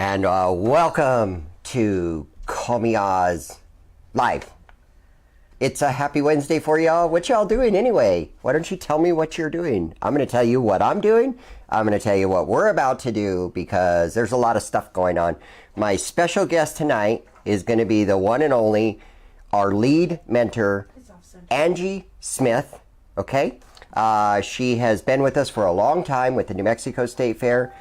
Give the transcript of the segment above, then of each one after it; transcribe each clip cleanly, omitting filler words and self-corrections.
And welcome to CMO Live. It's a happy Wednesday for y'all. What y'all doing anyway? Why don't you tell me what you're doing? I'm going to tell you what I'm doing. I'm going to tell you what we're about to do because there's a lot of stuff going on. My special guest tonight is going to be the one and only, our lead mentor, Angie Smith. Okay? She has been with us for a long time with the New Mexico State Fair.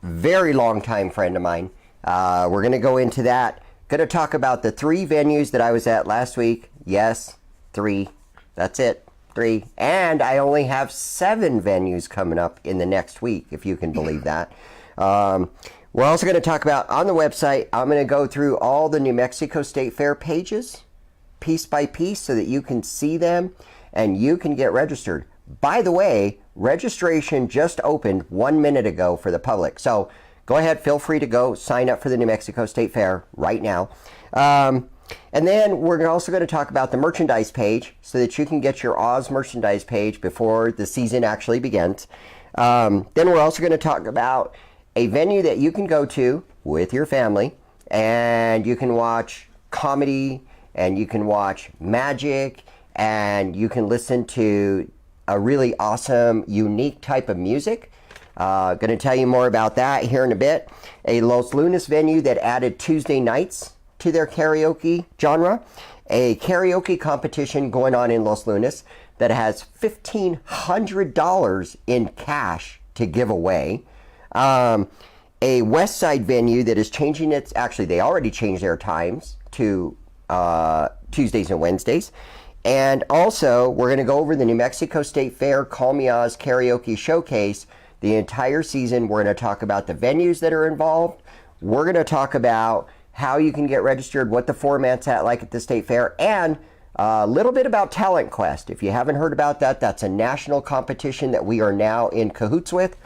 Very long time friend of mine. We're going to go into that. Going to talk about the 3 venues that I was at last week. Yes, 3. That's it. 3. And I only have 7 venues coming up in the next week, if you can believe that. We're also going to talk about, on the website, I'm going to go through all the New Mexico State Fair pages, piece by piece, so that you can see them and you can get registered. By the way, registration just opened 1 minute ago for the public. So go ahead, feel free to go sign up for the New Mexico State Fair right now. And then we're also going to talk about the merchandise page so that you can get your Oz merchandise page before the season actually begins. Then we're also going to talk about a venue that you can go to with your family and you can watch comedy and you can watch magic and you can listen to a really awesome, unique type of music. Going to tell you more about that here in a bit. A Los Lunas venue that added Tuesday nights to their karaoke genre. A karaoke competition going on in Los Lunas that has $1,500 in cash to give away. A West Side venue that is changing its, actually they already changed their times to Tuesdays and Wednesdays. And also, we're going to go over the New Mexico State Fair Call Me Oz Karaoke Showcase. The entire season, we're going to talk about the venues that are involved. We're going to talk about how you can get registered, what the format's like at the State Fair, and a little bit about Talent Quest. If you haven't heard about that, that's a national competition that we are now in cahoots with.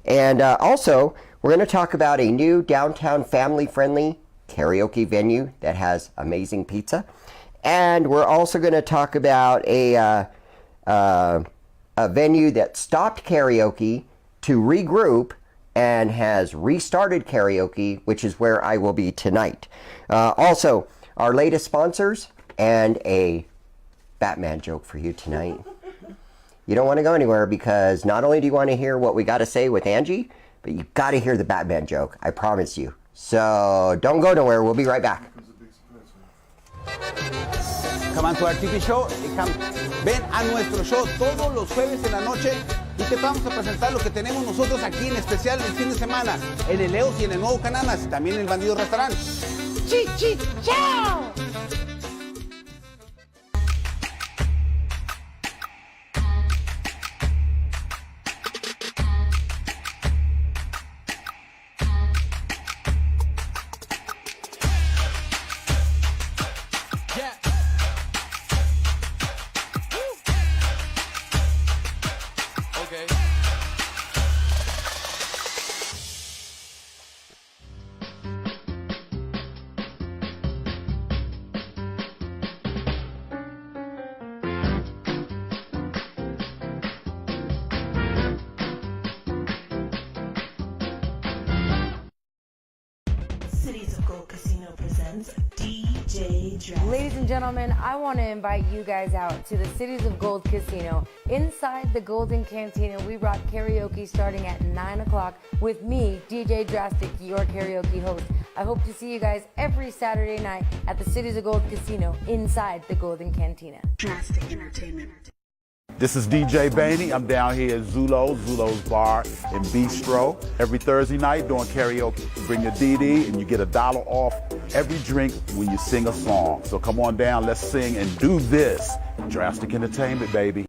And also, we're going to talk about a new downtown family-friendly karaoke venue that has amazing pizza. And we're also going to talk about a venue that stopped karaoke to regroup and has restarted karaoke, which is where I will be tonight. Also, our latest sponsors and a Batman joke for you tonight. You don't want to go anywhere because not only do you want to hear what we got to say with Angie, but you got to hear the Batman joke. I promise you. So don't go nowhere. We'll be right back. Come on to our TV show. Ven a nuestro show todos los jueves en la noche y te vamos a presentar lo que tenemos nosotros aquí en especial el fin de semana en el Leos y en el nuevo Cananas, también en el Bandido Restaurant. ¡Chao! Ladies and gentlemen, I want to invite you guys out to the Cities of Gold Casino. Inside the Golden Cantina, we rock karaoke starting at 9 o'clock with me, DJ Drastic, your karaoke host. I hope to see you guys every Saturday night at the Cities of Gold Casino inside the Golden Cantina. Drastic Entertainment. This is DJ Bainey. I'm down here at Zulo's Bar and Bistro. Every Thursday night doing karaoke. You bring your DD and you get $1 off every drink when you sing a song. So come on down, let's sing and do this. Drastic Entertainment, baby.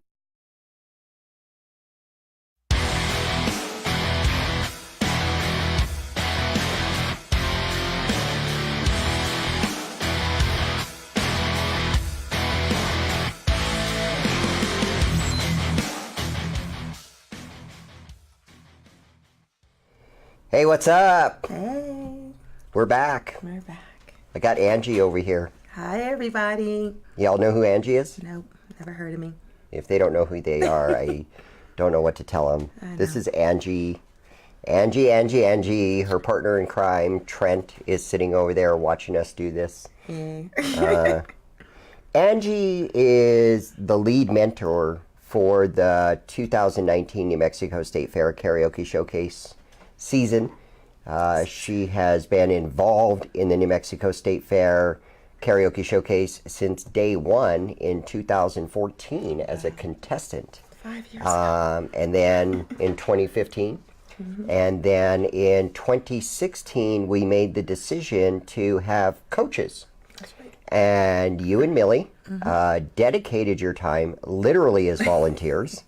Hey, what's up? Hey. We're back. We're back. I got Angie over here. Hi, everybody. Y'all know who Angie is? Nope, never heard of me. If they don't know who they are, I don't know what to tell them. This is Angie. Angie, her partner in crime, Trent, is sitting over there watching us do this. Angie is the lead mentor for the 2019 New Mexico State Fair Karaoke Showcase season. She has been involved in the New Mexico State Fair Karaoke Showcase since day one in 2014 as a contestant. 5 years ago. And then in 2015. And then in 2016, we made the decision to have coaches. That's right. And you and Millie dedicated your time, literally as volunteers,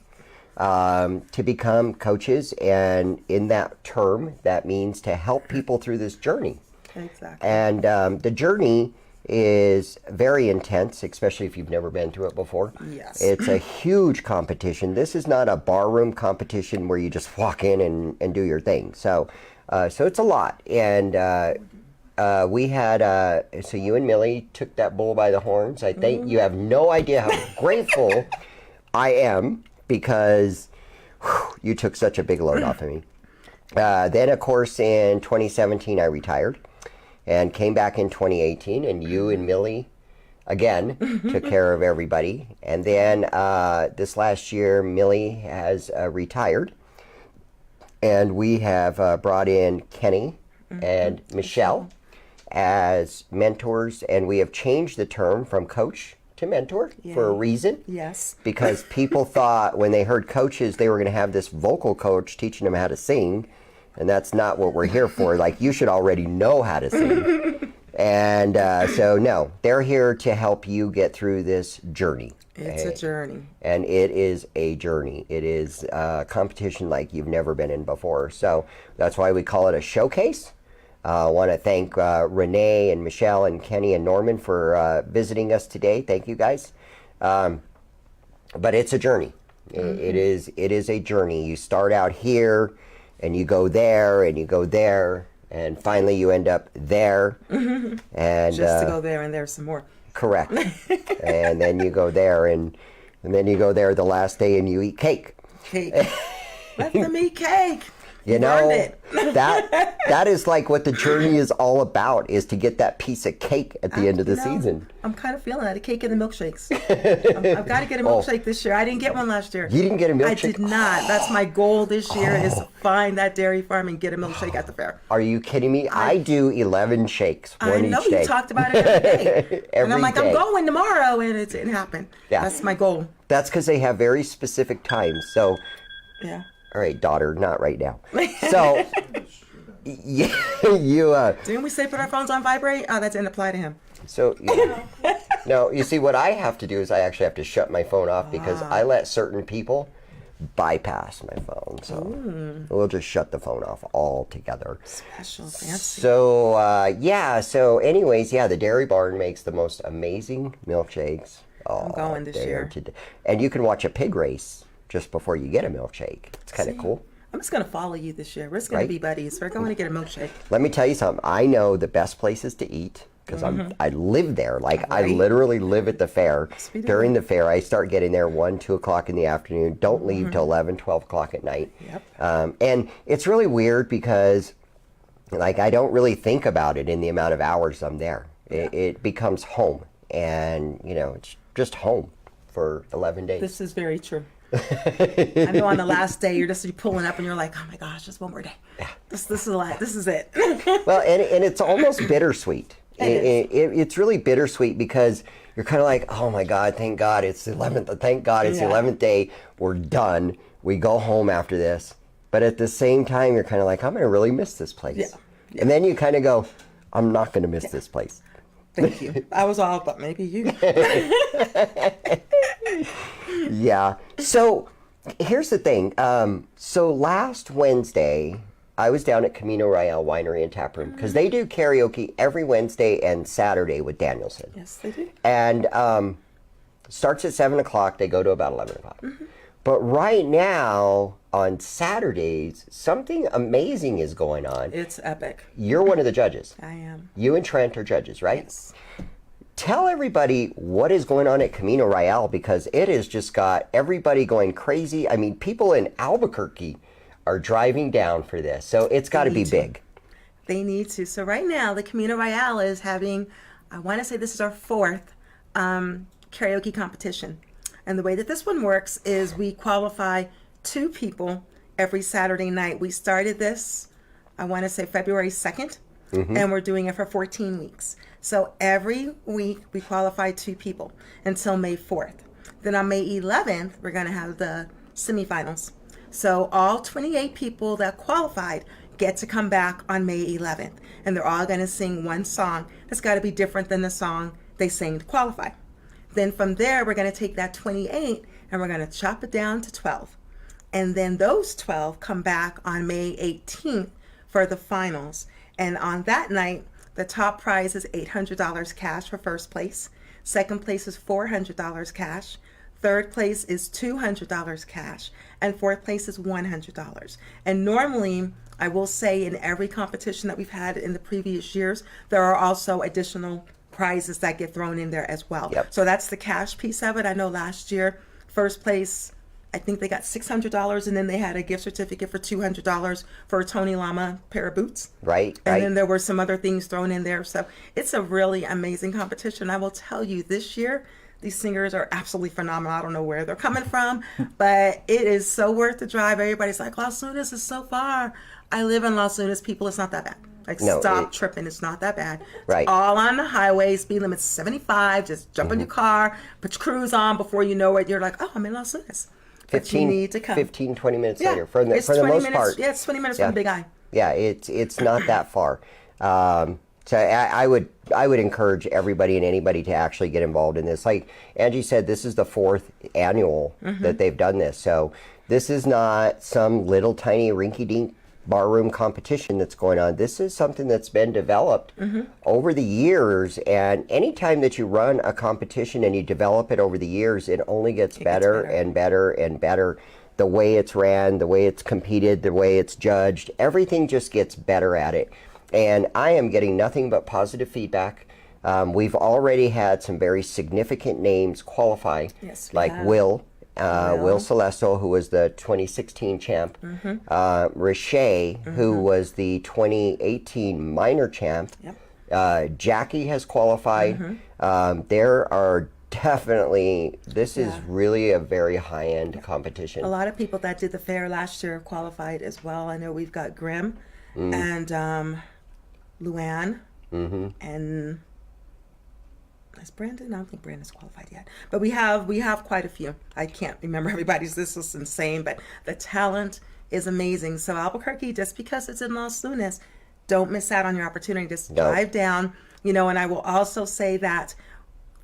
to become coaches. And in that term, that means to help people through this journey. Exactly. And the journey is very intense, especially if you've never been through it before. Yes. It's a huge competition. This is not a barroom competition where you just walk in and do your thing. So it's a lot. And we had, so you and Millie took that bull by the horns. I think you have no idea how grateful I am because you took such a big load off of me. Then, of course, in 2017, I retired. And came back in 2018, and you and Millie, again, took care of everybody. And then this last year, Millie has retired. And we have brought in Kenny and Michelle as mentors. And we have changed the term from coach to mentor for a reason. Yes. Because people thought when they heard coaches, they were going to have this vocal coach teaching them how to sing. And that's not what we're here for. Like, you should already know how to sing. And so, no, they're here to help you get through this journey. It's a journey. And it is a journey. It is a competition like you've never been in before. So that's why we call it a showcase. I want to thank Renee and Michelle and Kenny and Norman for visiting us today. Thank you, guys. But it's a journey. It is a journey. You start out here. And you go there, and you go there, and finally you end up there. And Just to go there and there some more. Correct. And then you go there, and then you go there the last day, and you eat cake. Cake. Let them eat cake. You Learned know, it. that is like what the journey is all about, is to get that piece of cake at the end of the season. I'm kind of feeling that, a cake and the milkshakes. I've got to get a milkshake this year. I didn't get one last year. You didn't get a milkshake? I did not. That's my goal this year is to find that dairy farm and get a milkshake at the fair. Are you kidding me? I do 11 shakes, one I know each day. you talked about it every day. And I'm like, day. I'm going tomorrow, and it didn't happen. Yeah. That's my goal. That's because they have very specific times. So, Yeah. all right, daughter, not right now. So, you Didn't we say put our phones on vibrate? Oh, that didn't apply to him. so no, you see, what I have to do is I actually have to shut my phone off because I let certain people bypass my phone. So we'll just shut the phone off altogether. Special, fancy. So so anyways, the Dairy Barn makes the most amazing milkshakes. I'm going this year. And you can watch a pig race just before you get a milkshake. It's kind of cool. I'm just going to follow you this year. We're just going Right? to be buddies. We're going to get a milkshake. Let me tell you something. I know the best places to eat because I live there. Like, I literally live at the fair. During the fair, I start getting there 1, 2 o'clock in the afternoon. Don't leave till 11, 12 o'clock at night. Yep. And it's really weird because, like, I don't really think about it in the amount of hours I'm there. It becomes home. And, it's just home for 11 days. This is very true. I know on the last day you're pulling up and you're like, oh my gosh, just one more day. Yeah. This is a lot. This is it. Well, and it's almost bittersweet. It's really bittersweet because you're kind of like, oh my God, thank God it's the 11th. Thank God it's the 11th day. We're done. We go home after this. But at the same time, you're kind of like, I'm going to really miss this place. Yeah. And then you kind of go, I'm not going to miss this place. Thank you. I was all, but maybe you. Yeah. So here's the thing. So last Wednesday, I was down at Camino Royale Winery and Tap Room because they do karaoke every Wednesday and Saturday with Danielson. Yes, they do. And starts at 7 o'clock. They go to about 11 o'clock. But right now, on Saturdays, something amazing is going on. It's epic. You're one of the judges. I am. You and Trent are judges, right? Yes. Tell everybody what is going on at Camino Royale because it has just got everybody going crazy. I mean, people in Albuquerque are driving down for this. So it's got to be big. They need to. So right now, the Camino Royale is having, I want to say this is our 4th karaoke competition. And the way that this one works is we qualify 2 people every Saturday night. We started this, I want to say February 2nd, and we're doing it for 14 weeks. So every week we qualify 2 people until May 4th. Then on May 11th, we're going to have the semifinals. So all 28 people that qualified get to come back on May 11th. And they're all going to sing one song that's got to be different than the song they sang to qualify. Then from there, we're going to take that 28 and we're going to chop it down to 12. And then those 12 come back on May 18th for the finals. And on that night, the top prize is $800 cash for first place. Second place is $400 cash. Third place is $200 cash. And fourth place is $100. And normally, I will say in every competition that we've had in the previous years, there are also additional prizes that get thrown in there as well. Yep. So that's the cash piece of it. I know last year, first place, I think they got $600, and then they had a gift certificate for $200 for a Tony Lama pair of boots. Right. And then there were some other things thrown in there. So it's a really amazing competition. I will tell you, this year, these singers are absolutely phenomenal. I don't know where they're coming from, but it is so worth the drive. Everybody's like, Las Lunas is so far. I live in Las Lunas, people. It's not that bad. Like, No, stop tripping. It's not that bad. It's Right. all on the highway. Speed limit's 75. Just jump in your car, put your cruise on. Before you know it, you're like, oh, I'm in Las Lunas. But you need to come. 15, 20 minutes Yeah, later. For the it's most 20 minutes. part. Yeah, it's 20 minutes Yeah. from Big Eye. Yeah, it's not that far. So I would encourage everybody and anybody to actually get involved in this. Like Angie said, this is the 4th annual that they've done this. So this is not some little tiny rinky-dink barroom competition that's going on. This is something that's been developed over the years. And anytime that you run a competition and you develop it over the years, it only gets better and better and better. The way it's ran, the way it's competed, the way it's judged, everything just gets better at it. And I am getting nothing but positive feedback. We've already had some very significant names qualify, Yes, we like have. Will Celesto, who was the 2016 champ, Riche, who was the 2018 minor champ. Yep. Jackie has qualified. There are definitely, this is really a very high-end competition. A lot of people that did the fair last year qualified as well. I know we've got Grim and Luann and is Brandon? I don't think Brandon's qualified yet. But we have quite a few. I can't remember everybody's. This is insane, but the talent is amazing. So Albuquerque, just because it's in Las Lunas, don't miss out on your opportunity. Just drive down, and I will also say that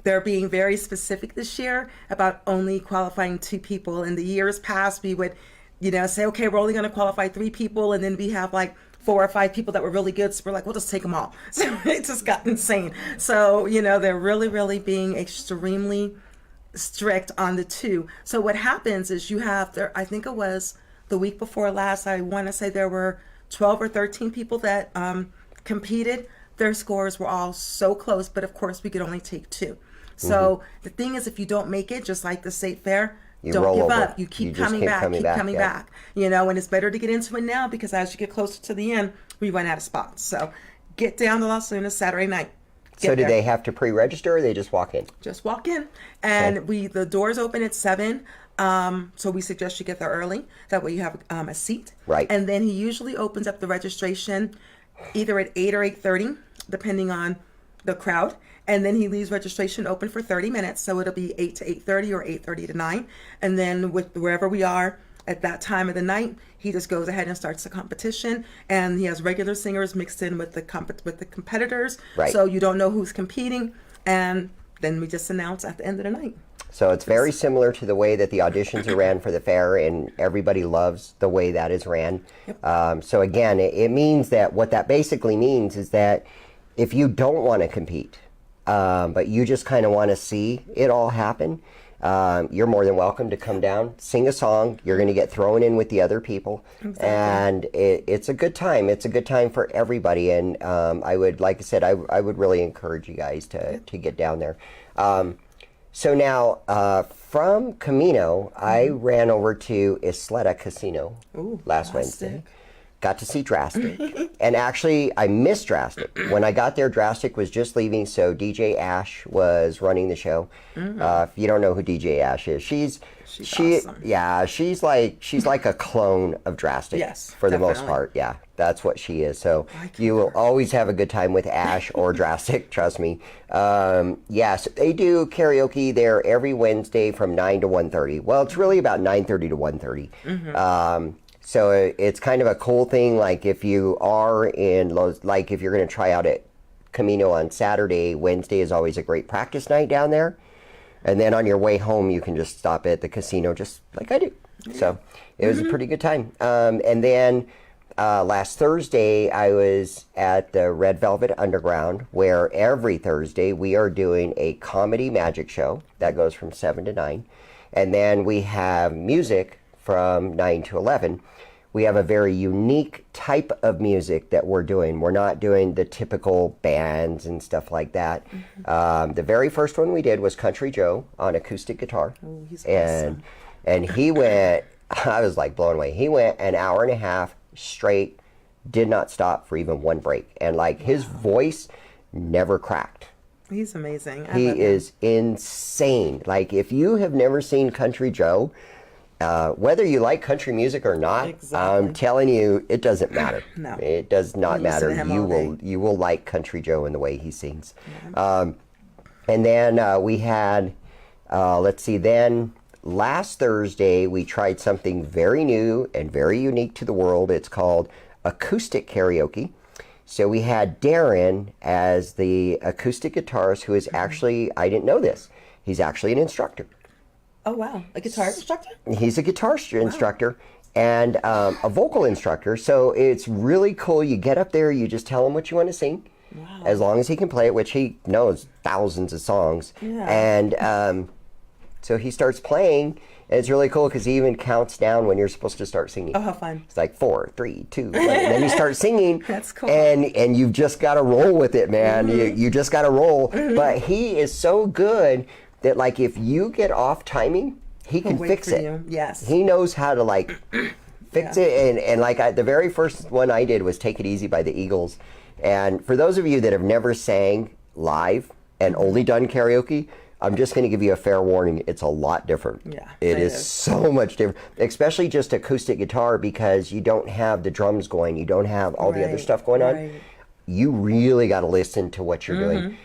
they're being very specific this year about only qualifying 2 people. In the years past, we would, say, okay, we're only going to qualify 3 people, and then we have like 4 or 5 people that were really good. So we're like, we'll just take them all. So it just got insane. So, they're really, really being extremely strict on the 2. So what happens is you have there, I think it was the week before last, I want to say there were 12 or 13 people that competed. Their scores were all so close, but of course we could only take 2. So the thing is, if you don't make it, just like the state fair, don't give up. You keep coming back, keep coming back. And it's better to get into it now, because as you get closer to the end, we run out of spots. So get down to Las Lunas Saturday night. So do they have to pre-register, or they just walk in? Just walk in. And the doors open at 7. So we suggest you get there early. That way you have a seat. Right. And then he usually opens up the registration either at 8 or 8:30, depending on the crowd. And then he leaves registration open for 30 minutes. So it'll be 8 to 8:30 or 8:30 to 9. And then with wherever we are at that time of the night, he just goes ahead and starts the competition. And he has regular singers mixed in with the competitors. Right. So you don't know who's competing. And then we just announce at the end of the night. So it's very similar to the way that the auditions are ran for the fair, and everybody loves the way that is ran. Yep. So again, it means that what that basically means is that if you don't want to compete, but you just kind of want to see it all happen, you're more than welcome to come down, sing a song. You're going to get thrown in with the other people. Exactly. And it's a good time. It's a good time for everybody. And I would, like I said, I would really encourage you guys to get down there. So now, from Camino, I ran over to Isleta Casino last Wednesday. Got to see Drastic. And actually, I missed Drastic. When I got there, Drastic was just leaving, so DJ Ash was running the show. If you don't know who DJ Ash is, she's awesome. Yeah, she's like a clone of Drastic. Yes, for definitely. the most part. Yeah, that's what she is. So you will always have a good time with Ash or Drastic, trust me. Yes, they do karaoke there every Wednesday from 9 to 1:30. Well, it's really about 9:30 to 1:30. So it's kind of a cool thing, like if you are like if you're going to try out at Camino on Saturday, Wednesday is always a great practice night down there. And then on your way home, you can just stop at the casino just like I do. So it was a pretty good time. And then last Thursday, I was at the Red Velvet Underground, where every Thursday we are doing a comedy magic show that goes from 7 to 9. And then we have music from 9 to 11. We have a very unique type of music that we're doing. We're not doing the typical bands and stuff like that. The very first one we did was Country Joe on acoustic guitar. Oh, he's awesome. And he went, I was like blown away. He went an hour and a half straight, did not stop for even one break. And like his voice never cracked. He's amazing. He is insane. Like if you have never seen Country Joe, whether you like country music or not, I'm telling you, it doesn't matter. No, it does not matter. You will like Country Joe in the way he sings. Yeah. And then we had, let's see, then last Thursday we tried something very new and very unique to the world. It's called acoustic karaoke. So we had Darren as the acoustic guitarist, who is actually, I didn't know this, he's actually an instructor. Oh, wow. A guitar instructor? He's a guitar instructor and a vocal instructor. So it's really cool. You get up there, you just tell him what you want to sing. Wow. As long as he can play it, which he knows thousands of songs. Yeah. And so he starts playing. And it's really cool because he even counts down when you're supposed to start singing. Oh, how fun. It's like 4, 3, 2, 1. And then you start singing. That's cool. And you've just got to roll with it, man. You just got to roll. But he is so good that like if you get off timing, he can fix it. You. Yes. He knows how to like fix it. And like the very first one I did was Take It Easy by the Eagles. And for those of you that have never sang live and only done karaoke, I'm just going to give you a fair warning. It's a lot different. Yeah. It is so much different, especially just acoustic guitar, because you don't have the drums going. You don't have all the other stuff going on. You really got to listen to what you're doing.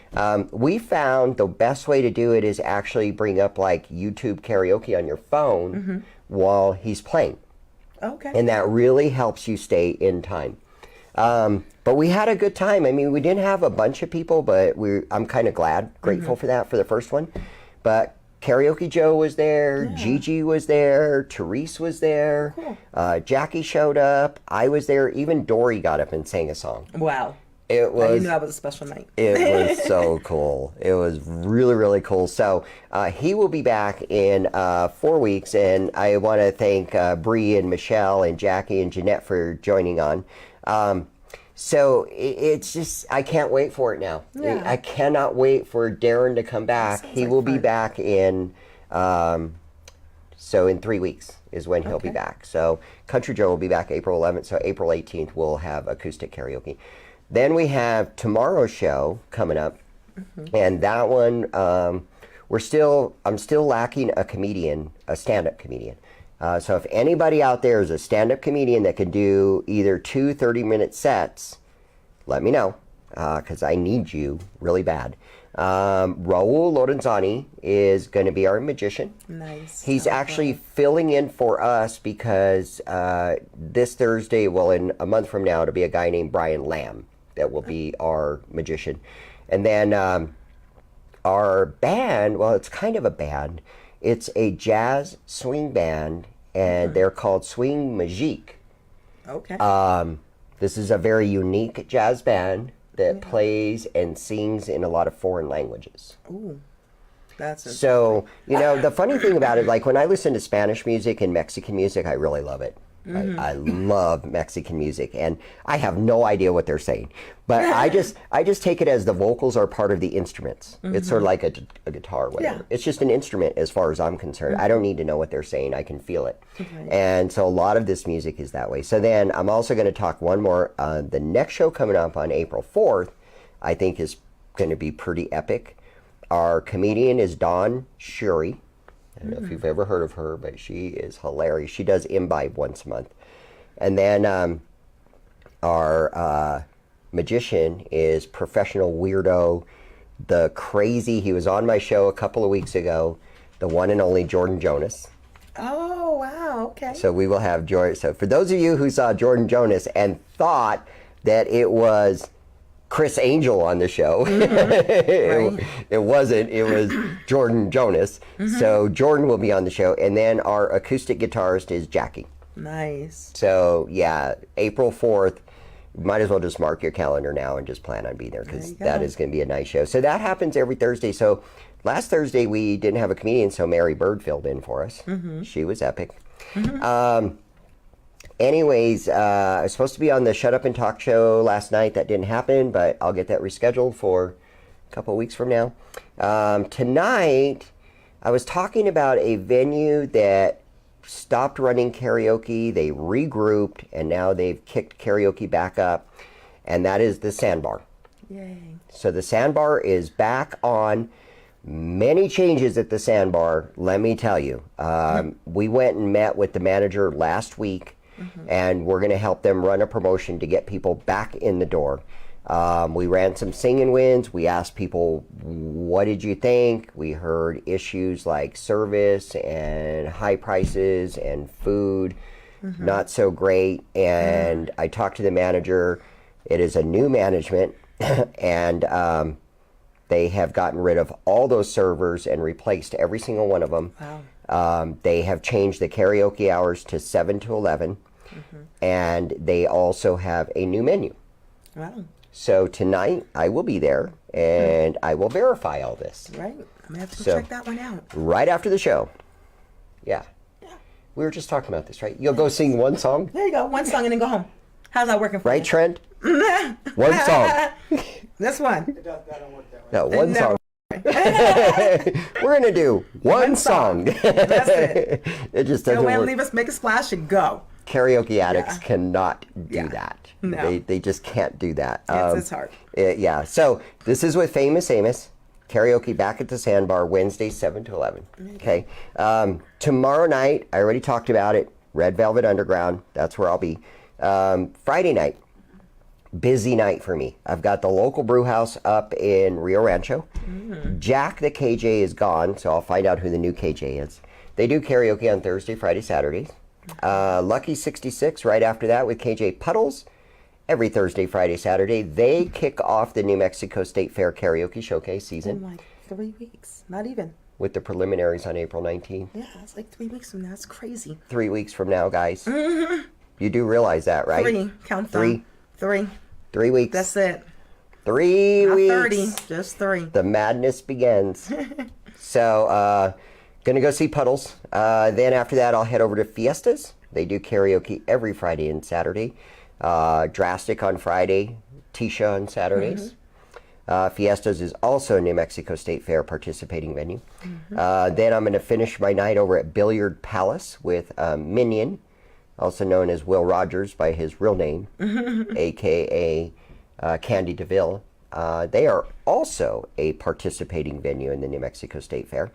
We found the best way to do it is actually bring up like YouTube karaoke on your phone while he's playing. Okay. And that really helps you stay in time. But we had a good time. I mean, we didn't have a bunch of people, but I'm kind of grateful for that for the first one. But Karaoke Joe was there, Gigi was there, Therese was there, Jackie showed up, I was there, even Dory got up and sang a song. Wow. It was. You knew that was a special night. It was so cool. It was really, really cool. So he will be back in 4 weeks, and I want to thank Bree and Michelle and Jackie and Jeanette for joining on. So it's just, I can't wait for it now. Yeah. I cannot wait for Darren to come back. He will be back in, so in 3 weeks is when he'll be back. So Country Joe will be back April 11th. So April 18th, we'll have acoustic karaoke. Then we have tomorrow's show coming up, and that one, I'm still lacking a comedian, a stand-up comedian. So if anybody out there is a stand-up comedian that can do either 2 30-minute sets, let me know, because I need you really bad. Raul Lorenzani is going to be our magician. Nice. He's actually filling in for us because this Thursday, well, in a month from now, it'll be a guy named Brian Lamb that will be our magician. And then our band, well, it's kind of a band. It's a jazz swing band, and they're called Swing Magique. Okay. This is a very unique jazz band that plays and sings in a lot of foreign languages. Ooh, that's so, you know, the funny thing about it, like when I listen to Spanish music and Mexican music, I really love it. I love Mexican music, and I have no idea what they're saying, but I just take it as the vocals are part of the instruments. It's sort of like a guitar, whatever. It's just an instrument as far as I'm concerned. I don't need to know what they're saying. I can feel it. And so a lot of this music is that way. So then I'm also going to talk one more. The next show coming up on April 4th, I think is going to be pretty epic. Our comedian is Dawn Shuri. I don't know if you've ever heard of her, but she is hilarious. She does Imbibe once a month. And then our magician is professional weirdo, the crazy, he was on my show a couple of weeks ago, the one and only Jordan Jonas. Oh, wow, okay. So we will have Jordan. So for those of you who saw Jordan Jonas and thought that it was Chris Angel on the show. It wasn't. It was Jordan Jonas. So Jordan will be on the show. And then our acoustic guitarist is Jackie. Nice. So, yeah, April 4th, might as well just mark your calendar now and just plan on being there because that is going to be a nice show. So that happens every Thursday. So last Thursday we didn't have a comedian, so Mary Bird filled in for us. She was epic. Anyways, I was supposed to be on the Shut Up and Talk show last night. That didn't happen, but I'll get that rescheduled for a couple of weeks from now. Tonight, I was talking about a venue that stopped running karaoke. They regrouped, and now they've kicked karaoke back up, and that is the Sandbar. Yay. So the Sandbar is back on. Many changes at the Sandbar, let me tell you. We went and met with the manager last week, and we're going to help them run a promotion to get people back in the door. We ran some sing-in wins. We asked people, what did you think? We heard issues like service and high prices and food, not so great. And I talked to the manager. It is a new management, and they have gotten rid of all those servers and replaced every single one of them. Wow. They have changed the karaoke hours to 7 to 11, and they also have a new menu. Wow. So tonight I will be there, and I will verify all this. Right. I'm going to have to So- check that one out. Right after the show. Yeah. We were just talking about this, right? You'll go sing one song, There you go. One song and then go home. How's that working for right, you? Trent? One song. This one. No, one No. song. We're going to do one song. That's it. It just Go doesn't in, work. leave us, make a splash, and go. Karaoke addicts cannot do Yeah. that. No. They just can't do that. It's hard. Yeah. So this is with Famous Amos. Karaoke back at the Sandbar, Wednesday, 7 to 11. Okay. Tomorrow night, I already talked about it. Red Velvet Underground. That's where I'll be. Friday night, busy night for me. I've got the local brew house up in Rio Rancho. Jack the KJ is gone, so I'll find out who the new KJ is. They do karaoke on Thursday, Friday, Saturdays. Lucky 66 right after that with KJ Puddles. Every Thursday, Friday, Saturday. They kick off the New Mexico State Fair Karaoke Showcase In season like 3 weeks. Not even. with the preliminaries on April 19th. Yeah, it's like 3 weeks from now. It's crazy. 3 weeks from now, guys. You do realize that, right? 3. Count Three. down. 3. 3 weeks. That's it. 3 Not weeks. 30. Just 3. The madness begins. So, gonna go see Puddles. Then after that, I'll head over to Fiestas. They do karaoke every Friday and Saturday. Drastic on Friday, Tisha on Saturdays. Fiestas is also a New Mexico State Fair participating venue. Then I'm going to finish my night over at Billiard Palace with Minion, also known as Will Rogers by his real name, a.k.a. Candy DeVille. They are also a participating venue in the New Mexico State Fair.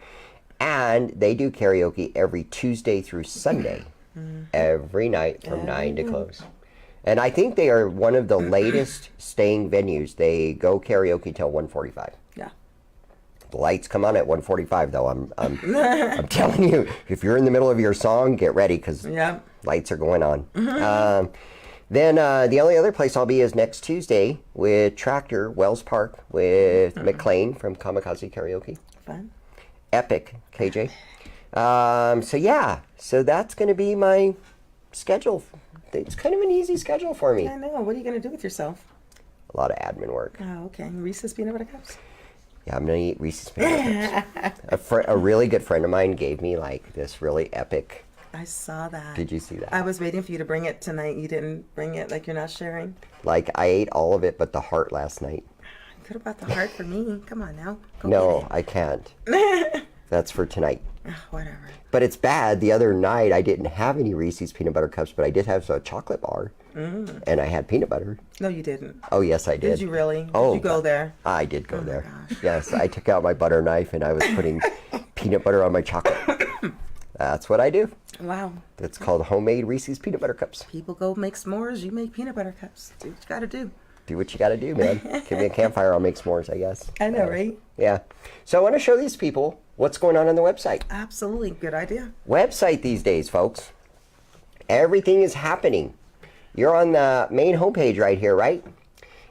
And they do karaoke every Tuesday through Sunday, every night from 9 to close. And I think they are one of the latest staying venues. They go karaoke till 1:45. Yeah. The lights come on at 1:45, though. I'm telling you, if you're in the middle of your song, get ready because Yeah. lights are going on. Then the only other place I'll be is next Tuesday with Tractor, Wells Park, with McLean from Kamikaze Karaoke. Fun. Epic, KJ. So that's going to be my schedule. It's kind of an easy schedule for me. I know. What are you going to do with yourself? A lot of admin work. Oh, okay. Reese's peanut butter cups? Yeah, I'm going to eat Reese's Peanut Cups. A really good friend of mine gave me like this really epic I saw that. Did you see that? I was waiting for you to bring it tonight. You didn't bring it, like you're not sharing. Like, I ate all of it but the heart last night. You could have brought the heart for me. Come on now. Go No, I can't. That's for tonight. get it. Whatever. But it's bad. The other night, I didn't have any Reese's peanut butter cups, but I did have a chocolate bar. And I had peanut butter. No, you didn't. Oh, yes, I did. Did you really? Oh, Did you go there? I did go Oh, my there. gosh. Yes, I took out my butter knife and I was putting peanut butter on my chocolate. That's what I do. Wow. It's called homemade Reese's peanut butter cups. People go make s'mores. You make peanut butter cups. Do what you got to do. Do what you got to do, man. Give me a campfire, I'll make s'mores, I guess. I know, right? Yeah. So I want to show these people what's going on the website. Absolutely. Good idea. Website these days, folks. Everything is happening. You're on the main homepage right here, right?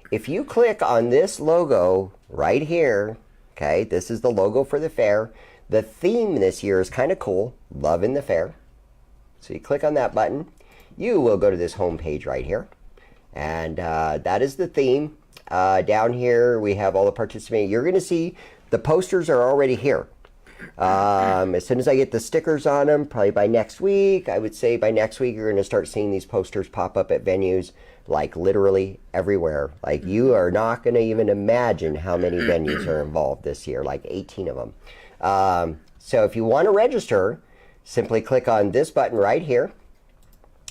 If you click on this logo right here, okay, this is the logo for the fair. The theme this year is kind of cool, Lovin' the Fair. So you click on that button. You will go to this homepage right here. And that is the theme. Down here, we have all the participating. You're going to see the posters are already here. As soon as I get the stickers on them, probably by next week, I would say by next week, you're going to start seeing these posters pop up at venues, like literally everywhere. Like you are not going to even imagine how many venues are involved this year, like 18 of them. So if you want to register, simply click on this button right here.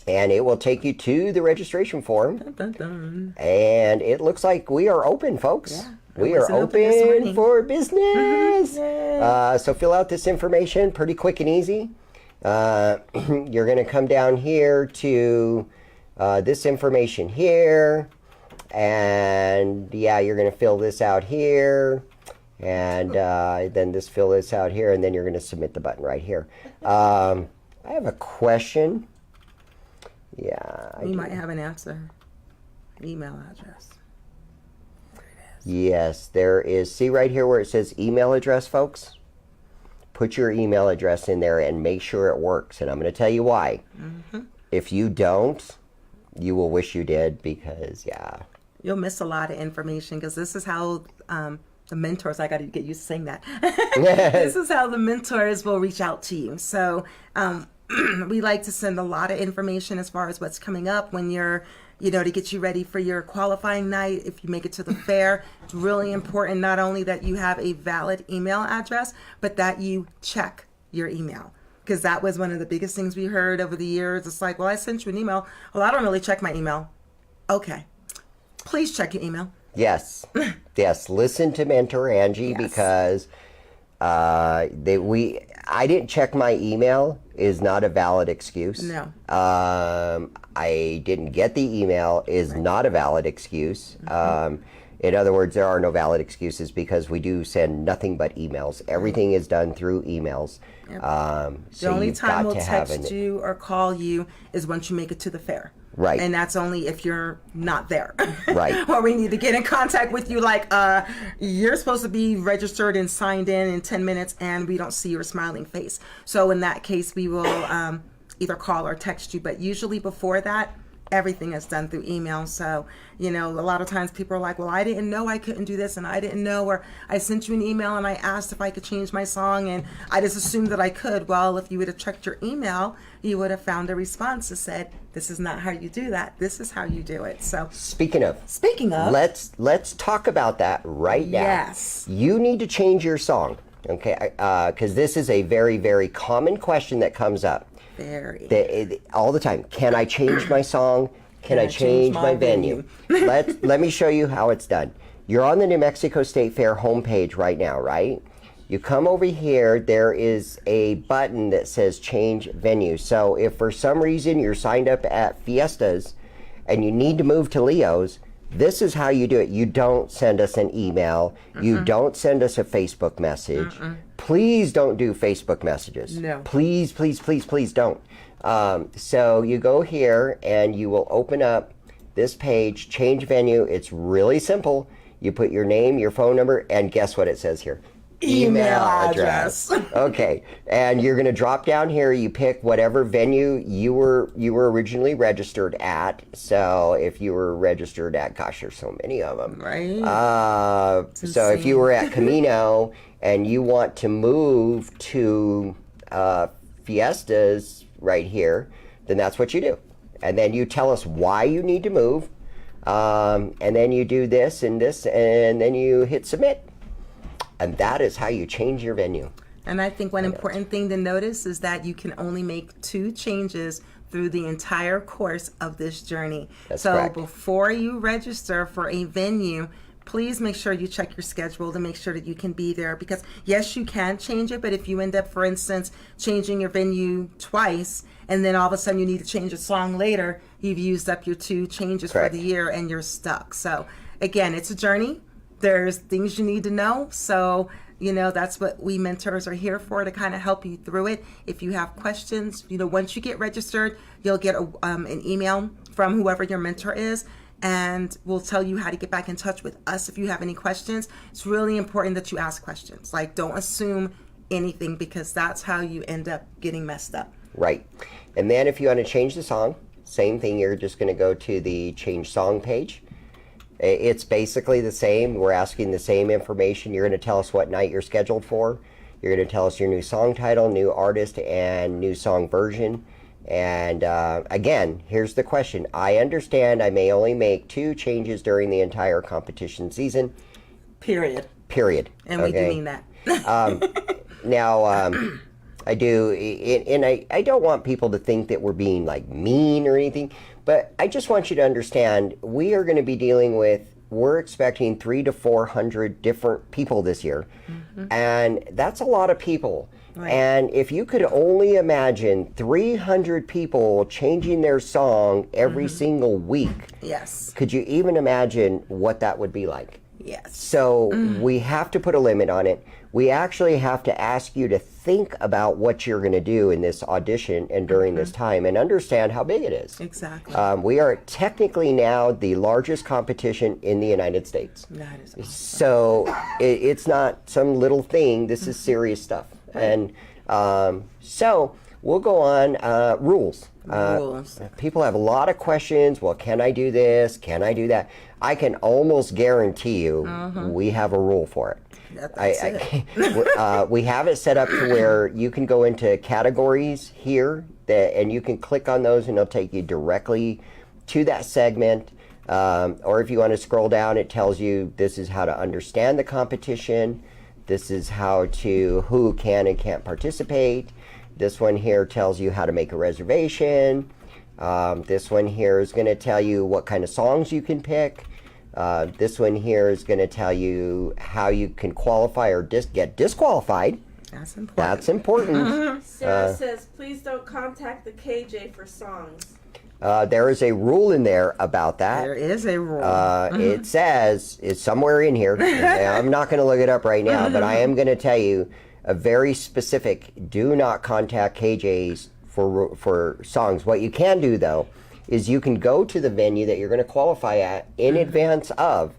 And it will take you to the registration form. Dun, dun, dun. And it looks like we are open, folks. Yeah, we I are wasn't open this open morning. for business. Yay. So fill out this information pretty quick and easy. You're going to come down here to this information here. And yeah, you're going to fill this out here. And then fill this out here. And then you're going to submit the button right here. I have a question. Yeah. We might have an answer. Email address. Yes, there is. See right here where it says email address, folks? Put your email address in there and make sure it works. And I'm going to tell you why. If you don't, you will wish you did because, yeah. You'll miss a lot of information because this is how the mentors, I got to get used to saying that. This is how the mentors will reach out to you. So we like to send a lot of information as far as what's coming up when you're, to get you ready for your qualifying night. If you make it to the fair, it's really important not only that you have a valid email address, but that you check your email. Because that was one of the biggest things we heard over the years. It's like, well, I sent you an email. Well, I don't really check my email. Okay. Please check your email. Yes. Yes. Listen to Mentor Angie because I didn't check my email is not a valid excuse. No. I didn't get the email is not a valid excuse. In other words, there are no valid excuses because we do send nothing but emails. Everything is done through emails. Yep. So The only you've time got we'll to have text you or call you is once you make it to the fair. Right. And that's only if you're not there. Right. Or we need to get in contact with you like, you're supposed to be registered and signed in 10 minutes and we don't see your smiling face. So in that case, we will either call or text you. But usually before that, everything is done through email. So, a lot of times people are like, well, I didn't know I couldn't do this and I didn't know, or I sent you an email and I asked if I could change my song and I just assumed that I could. Well, if you would have checked your email, you would have found a response that said, this is not how you do that. This is how you do it. So Speaking of, let's talk about that right now. Yes. You need to change your song, okay? Because this is a very, very common question that comes up. All the time. Can I change my song? Can I change my venue? Let me show you how it's done. You're on the New Mexico State Fair homepage right now, right? You come over here, there is a button that says change venue. So if for some reason you're signed up at Fiestas and you need to move to Leo's, this is how you do it. You don't send us an email. You don't send us a Facebook message. Please don't do Facebook messages. No. Please, please, please, please don't. So you go here and you will open up this page, change venue. It's really simple. You put your name, your phone number, and guess what it says here? Email address. Okay, and you're going to drop down here. You pick whatever venue you were originally registered at. So if you were registered at, gosh, there's so many of them. Right. So if you were at Camino and you want to move to Fiestas, right here, then that's what you do. And then you tell us why you need to move, and then you do this and this, and then you hit submit. And that is how you change your venue. And I think one important thing to notice is that you can only make 2 changes through the entire course of this journey. That's so correct. Before you register for a venue, please make sure you check your schedule to make sure that you can be there, because yes, you can change it, but if you end up, for instance, changing your venue twice, and then all of a sudden you need to change a song later, you've used up your 2 changes Correct. for the year and you're stuck. So again, it's a journey. There's things you need to know. So, that's what we mentors are here for, to kind of help you through it. If you have questions, once you get registered, you'll get an email from whoever your mentor is, and we'll tell you how to get back in touch with us if you have any questions. It's really important that you ask questions. Like, don't assume anything, because that's how you end up getting messed up. Right. And then if you want to change the song, same thing, you're just going to go to the change song page. It's basically the same. We're asking the same information. You're going to tell us what night you're scheduled for. You're going to tell us your new song title, new artist, and new song version. And again, here's the question. I understand I may only make 2 changes during the entire competition season. Period. And we do mean that. Now, I do, and I don't want people to think that we're being like mean or anything, but I just want you to understand we are going to be dealing with, we're expecting 300 to 400 different people this year, and that's a lot of people. Right. And if you could only imagine 300 people changing their song every single week, Yes. could you even imagine what that would be like? Yes. So we have to put a limit on it. We actually have to ask you to think about what you're going to do in this audition and during this time, and understand how big it is. Exactly. We are technically now the largest competition in the United States. That is awesome. So it's not some little thing. This is serious stuff. And so we'll go on rules. Rules. People have a lot of questions. Well, can I do this? Can I do that? I can almost guarantee you we have a rule for it. We have it set up to where you can go into categories here, and you can click on those and it'll take you directly to that segment. Or if you want to scroll down, it tells you this is how to understand the competition. This is who can and can't participate. This one here tells you how to make a reservation. This one here is going to tell you what kind of songs you can pick. This one here is going to tell you how you can qualify or get disqualified. That's important. That's important. Sarah says, please don't contact the KJ for songs. There is a rule in there about that. There is a rule. It says, it's somewhere in here. I'm not going to look it up right now, but I am going to tell you a very specific, do not contact KJs for songs. What you can do, though, is you can go to the venue that you're going to qualify at in advance of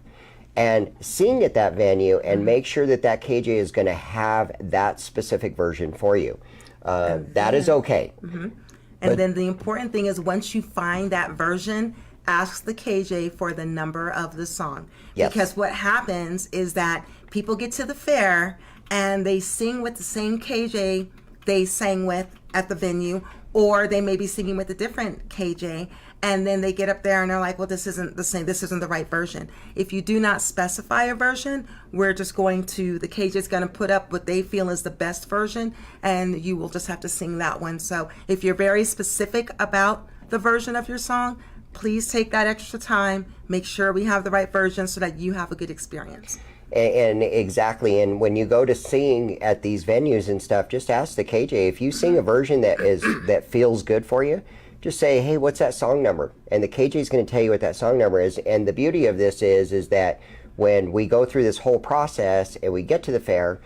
and sing at that venue and make sure that KJ is going to have that specific version for you. That is okay. And then the important thing is, once you find that version, ask the KJ for the number of the song. Yes. Because what happens is that people get to the fair and they sing with the same KJ they sang with at the venue, or they may be singing with a different KJ, and then they get up there and they're like, well, this isn't the same, this isn't the right version. If you do not specify a version, we're just going to, the KJ is going to put up what they feel is the best version, and you will just have to sing that one. So if you're very specific about the version of your song, please take that extra time, make sure we have the right version so that you have a good experience. And exactly, and when you go to sing at these venues and stuff, just ask the KJ. If you sing a version that feels good for you, just say, hey, what's that song number? And the KJ is going to tell you what that song number is. And the beauty of this is that when we go through this whole process and we get to the fair,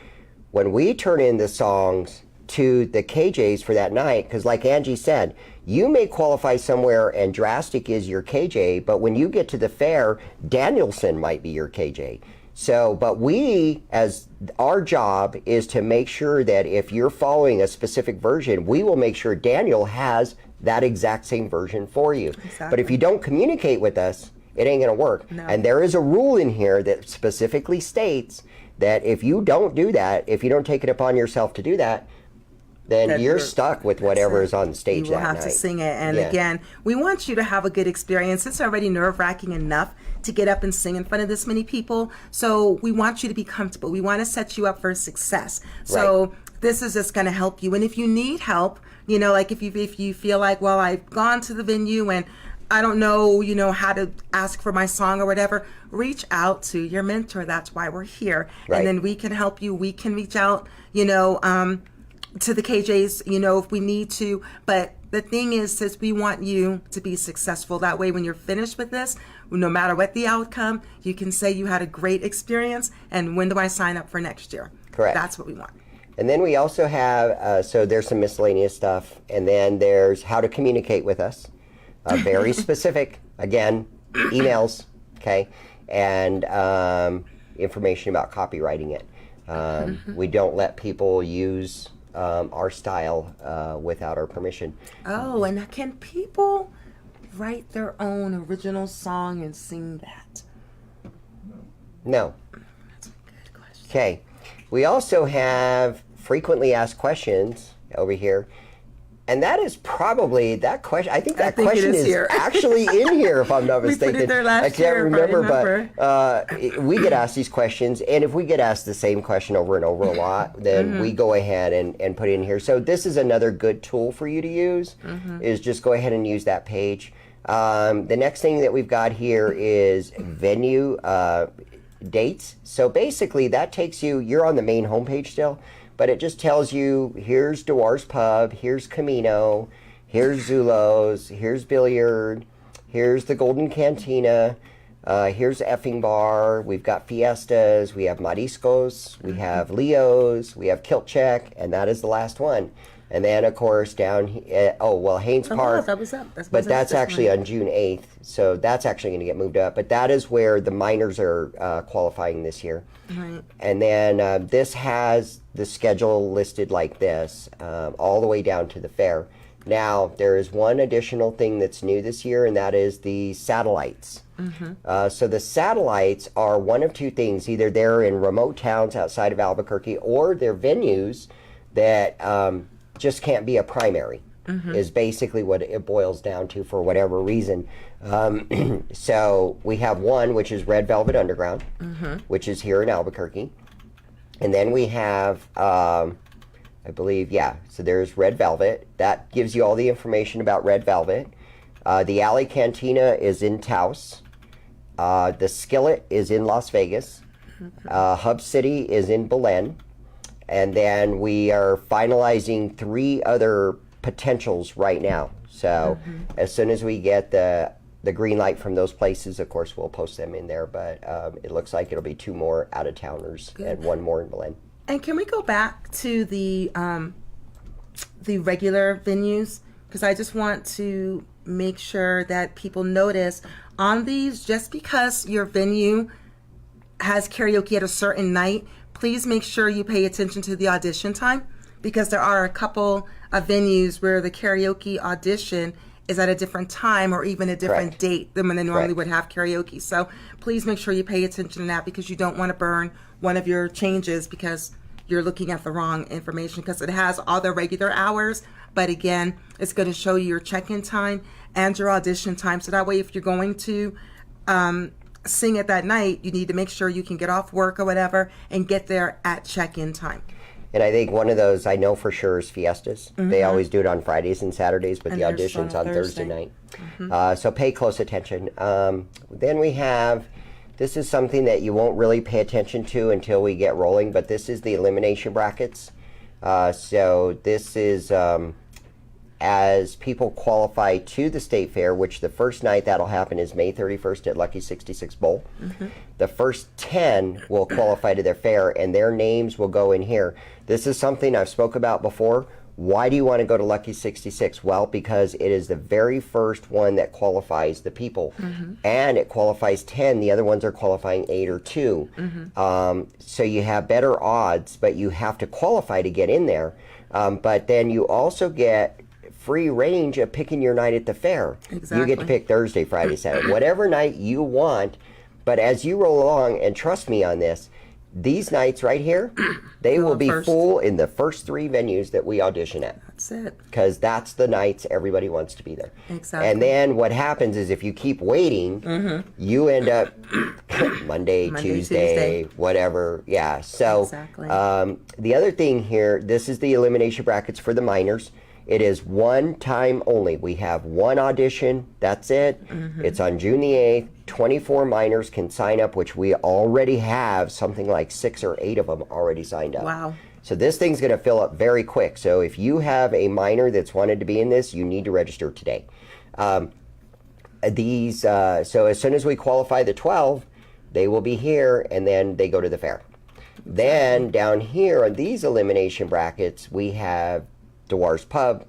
when we turn in the songs to the KJs for that night, because like Angie said, you may qualify somewhere and Drastic is your KJ, but when you get to the fair, Danielson might be your KJ. So, but our job is to make sure that if you're following a specific version, we will make sure Daniel has that exact same version for you. Exactly. But if you don't communicate with us, it ain't going to work. No. And there is a rule in here that specifically states that if you don't do that, if you don't take it upon yourself to do that, then that you're stuck with whatever is on stage you will that have night. to sing it. And Yeah. again, we want you to have a good experience. It's already nerve-wracking enough to get up and sing in front of this many people. So we want you to be comfortable. We want to set you up for success. So this is just going to help you. And if you need help, you know, like if you feel like, well, I've gone to the venue and I don't know, you know, how to ask for my song or whatever, reach out to your mentor. That's why we're here. Right. And then we can help you. We can reach out, you know, to the KJs, you know, if we need to. But the thing is we want you to be successful. That way, when you're finished with this, no matter what the outcome, you can say you had a great experience. And when do I sign up for next year? Correct. That's what we want. And then we also have, so there's some miscellaneous stuff, and then there's how to communicate with us. Very specific, again, emails, okay, and information about copywriting it. We don't let people use our style without our permission. Oh, and can people write their own original song and sing that? No. That's a good question. Okay. We also have frequently asked questions over here. And that is probably that question. I think that question it is is here. actually in here, if I'm not We put mistaken. it there last I can't year, if I remember, but we get asked these questions, and if we get asked the same question over and over a lot, then we go ahead and put it in here. So this is another good tool for you to use. Is just go ahead and use that page. The next thing that we've got here is venue dates. So basically, that takes you. You're on the main homepage still. But it just tells you, here's Dewar's Pub, here's Camino, here's Zulo's, here's Billiard, here's the Golden Cantina, here's Effing Bar, we've got Fiestas, we have Mariscos, we have Leo's, we have Kilt Check, and that is the last one. And then, of course, down, Haynes Park, that was up. but that's actually on June 8th, so that's actually going to get moved up. But that is where the minors are qualifying this year. Right. And then this has the schedule listed like this, all the way down to the fair. Now, there is one additional thing that's new this year, and that is the satellites. So the satellites are one of two things. Either they're in remote towns outside of Albuquerque, or they're venues that just can't be a primary, is basically what it boils down to for whatever reason. So we have one, which is Red Velvet Underground, which is here in Albuquerque. And then we have, I believe, so there's Red Velvet. That gives you all the information about Red Velvet. The Alley Cantina is in Taos. The Skillet is in Las Vegas. Hub City is in Belen. And then we are finalizing 3 other potentials right now. So as soon as we get the green light from those places, of course, we'll post them in there. But it looks like it'll be 2 more out-of-towners and 1 more in Belen. And can we go back to the regular venues? Because I just want to make sure that people notice on these, just because your venue has karaoke at a certain night, please make sure you pay attention to the audition time, because there are a couple of venues where the karaoke audition is at a different time or even a different date than when they normally would have karaoke. So please make sure you pay attention to that, because you don't want to burn one of your changes because you're looking at the wrong information, because it has all the regular hours, but again, it's going to show you your check-in time and your audition time. So that way, if you're going to sing at that night, you need to make sure you can get off work or whatever and get there at check-in time. And I think one of those I know for sure is Fiestas. They always do it on Fridays and Saturdays, but And the there's audition's one on on Thursday night. So pay close attention. Then we have, this is something that you won't really pay attention to until we get rolling, but this is the elimination brackets. So this is as people qualify to the state fair, which the first night that'll happen is May 31st at Lucky 66 Bowl. The first 10 will qualify to their fair, and their names will go in here. This is something I've spoke about before. Why do you want to go to Lucky 66? Well, because it is the very first one that qualifies the people. And it qualifies 10. The other ones are qualifying 8 or 2. So you have better odds, but you have to qualify to get in there. But then you also get free range of picking your night at the fair. Exactly. You get to pick Thursday, Friday, Saturday, whatever night you want. But as you roll along, and trust me on this, these nights right here, they will be first. full in the first 3 venues that we audition at. That's it. Because that's the nights everybody wants to be there. Exactly. And then what happens is if you keep waiting, you end up Monday, Tuesday, whatever. Yeah. So Exactly. the other thing here, this is the elimination brackets for the minors. It is one time only. We have one audition. That's it. It's on June the 8th. 24 minors can sign up, which we already have something like 6 or 8 of them already signed up. Wow. So this thing's going to fill up very quick. So if you have a minor that's wanted to be in this, you need to register today. So as soon as we qualify the 12, they will be here, and then they go to the fair. Then down here on these elimination brackets, we have Dewar's Pub,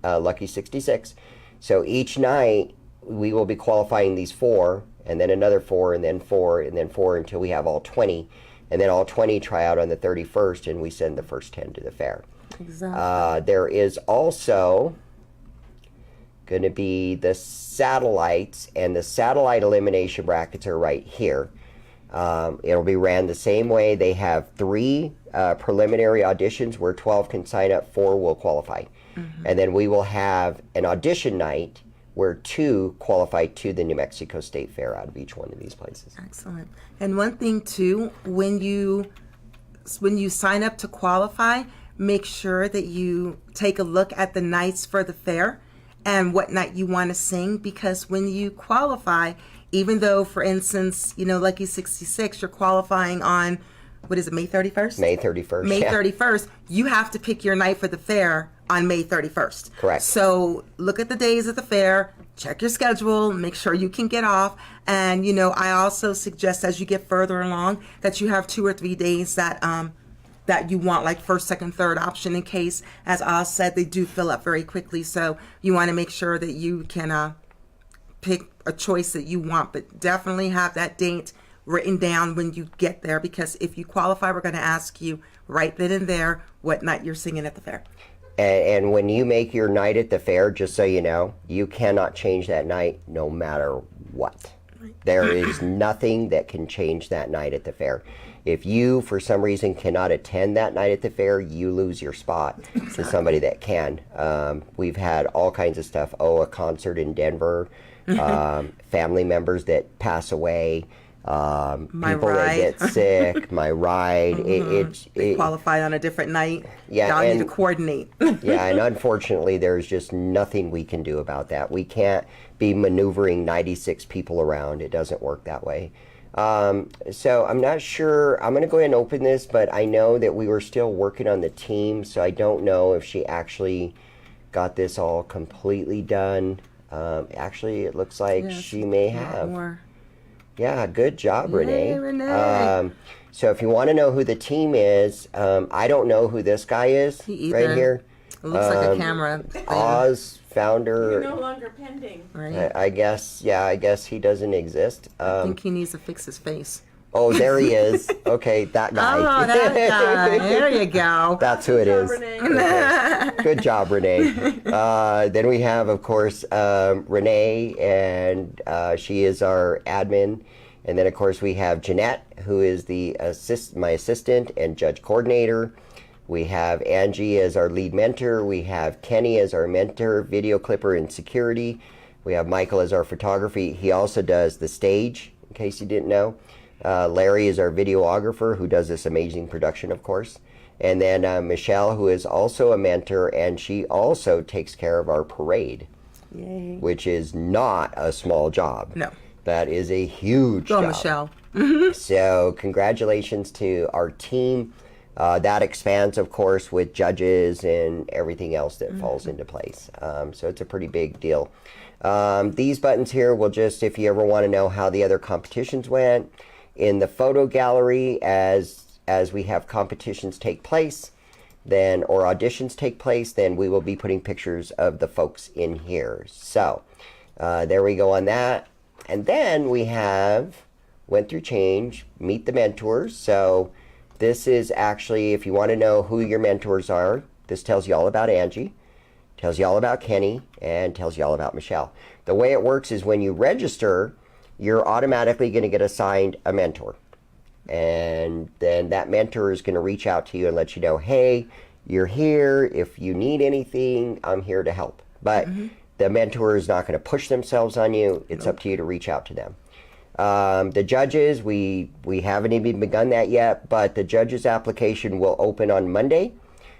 Lucky 66. So each night we will be qualifying these 4, and then another 4, and then 4, and then 4 until we have all 20. And then all 20 try out on the 31st, and we send the first 10 to the fair. Exactly. There is also going to be the satellites, and the satellite elimination brackets are right here. It'll be ran the same way. They have 3 preliminary auditions where 12 can sign up, 4 will qualify. And then we will have an audition night where 2 qualify to the New Mexico State Fair out of each one of these places. Excellent. And one thing too, when you sign up to qualify, make sure that you take a look at the nights for the fair and what night you want to sing, because when you qualify, even though, for instance, Lucky 66, you're qualifying on, what is it, May 31st? May 31st. May yeah. 31st, you have to pick your night for the fair on May 31st. Correct. So look at the days of the fair, check your schedule, make sure you can get off. And, I also suggest as you get further along that you have 2 or 3 days that you want, like first, second, third option, in case, as Oz said, they do fill up very quickly. So you want to make sure that you can pick a choice that you want, but definitely have that date written down when you get there, because if you qualify, we're going to ask you right then and there what night you're singing at the fair. And when you make your night at the fair, just so you know, you cannot change that night no matter what. There is nothing that can change that night at the fair. If you, for some reason, cannot attend that night at the fair, you lose your spot to somebody that can. We've had all kinds of stuff. A concert in Denver, family members that pass away, people that get sick, my ride. They qualify on a different night. Yeah, y'all need to coordinate. Yeah, and unfortunately, there's just nothing we can do about that. We can't be maneuvering 96 people around. It doesn't work that way. So I'm not sure. I'm going to go ahead and open this, but I know that we were still working on the team, so I don't know if she actually got this all completely done. Actually, it looks like she may have. More. Yeah, good job, Yay, Renee. Renee. So if you want to know who the team is, I don't know who this guy is right here. It looks like a camera thing. Oz, founder. You're no longer pending. Right? I guess he doesn't exist. I think he needs to fix his face. Oh, there he is. Okay, that guy. Oh, that guy. There you go. That's who it is. Renee. Okay. Good job, Renee. Then we have, of course, Renee, and she is our admin. And then, of course, we have Jeanette, who is my assistant and judge coordinator. We have Angie as our lead mentor. We have Kenny as our mentor, video clipper, and security. We have Michael as our photography. He also does the stage, in case you didn't know. Larry is our videographer, who does this amazing production, of course. And then Michelle, who is also a mentor, and she also takes care of our parade. Yay. Which is not a small job. No. That is a huge Go, job. Michelle. So congratulations to our team. That expands, of course, with judges and everything else that falls into place. So it's a pretty big deal. These buttons here will just, if you ever want to know how the other competitions went, in the photo gallery, as we have competitions take place, then or auditions take place, then we will be putting pictures of the folks in here. So there we go on that. And then we have went through change, meet the mentors. So this is actually, if you want to know who your mentors are, this tells you all about Angie, tells you all about Kenny, and tells you all about Michelle. The way it works is when you register, you're automatically going to get assigned a mentor. And and then that mentor is going to reach out to you and let you know, hey, you're here. If you need anything, I'm here to help. But the mentor is not going to push themselves on you. It's up to you to reach out to them. The judges, we haven't even begun that yet, but the judges application will open on Monday.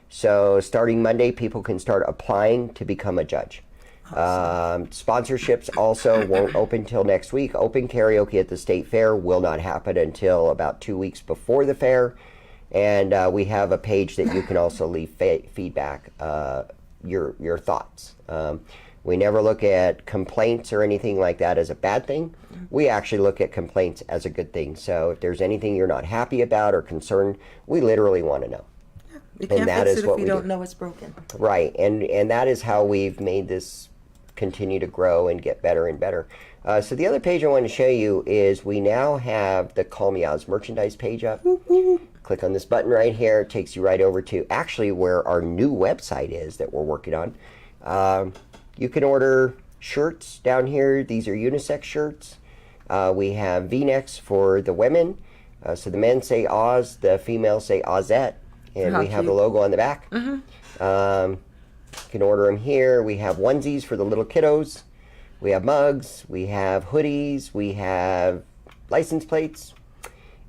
So starting Monday, people can start applying to become a judge. Sponsorships also won't open till next week. Open karaoke at the state fair will not happen until about 2 weeks before the fair. And we have a page that you can also leave feedback, your thoughts. We never look at complaints or anything like that as a bad thing. We actually look at complaints as a good thing. So if there's anything you're not happy about or concerned, we literally want to know. You can't that fix is it what if you we don't do. know it's broken. Right, and that is how we've made this continue to grow and get better and better. So the other page I want to show you is we now have the Call Me Oz merchandise page up. Click on this button right here. It takes you right over to actually where our new website is that we're working on. You can order shirts down here. These are unisex shirts. We have V-necks for the women. So the men say Oz, the females say Ozette. And we have the logo on the back. You can order them here. We have onesies for the little kiddos. We have mugs. We have hoodies. We have license plates.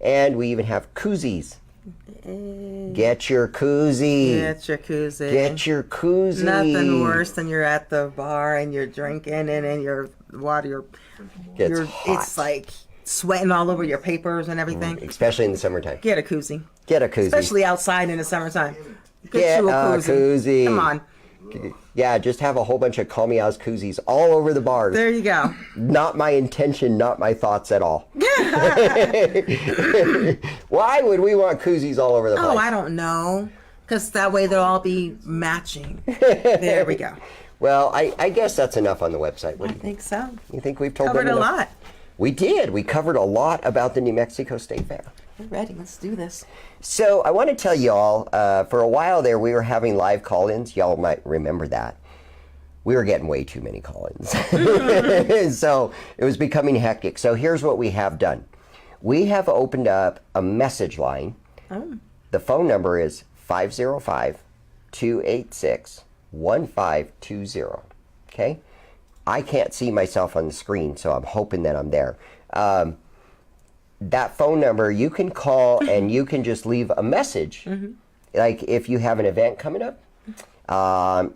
And we even have koozies. Get your koozie. Get your koozie. Get your koozie. Nothing worse than you're at the bar and you're drinking and then your water, Gets hot. it's like sweating all over your papers and everything. Especially in the summertime. Get a koozie. Get a koozie. Especially outside in the summertime. Get you a koozie. Come on. Yeah, just have a whole bunch of Call Me Oz koozies all over the bars. There you go. Not my intention, not my thoughts at all. Why would we want koozies all over the place? Oh, I don't know. Because that way they'll all be matching. There we go. Well, I guess that's enough on the website. What I do you think so. You think we've told Covered them a enough? lot. We did. We covered a lot about the New Mexico State Fair. We're ready. Let's do this. So I want to tell y'all, for a while there, we were having live call-ins. Y'all might remember that. We were getting way too many call-ins. So it was becoming hectic. So here's what we have done. We have opened up a message line. Oh. The phone number is 505-286-1520. Okay? I can't see myself on the screen, so I'm hoping that I'm there. That phone number, you can call and you can just leave a message. Like if you have an event coming up,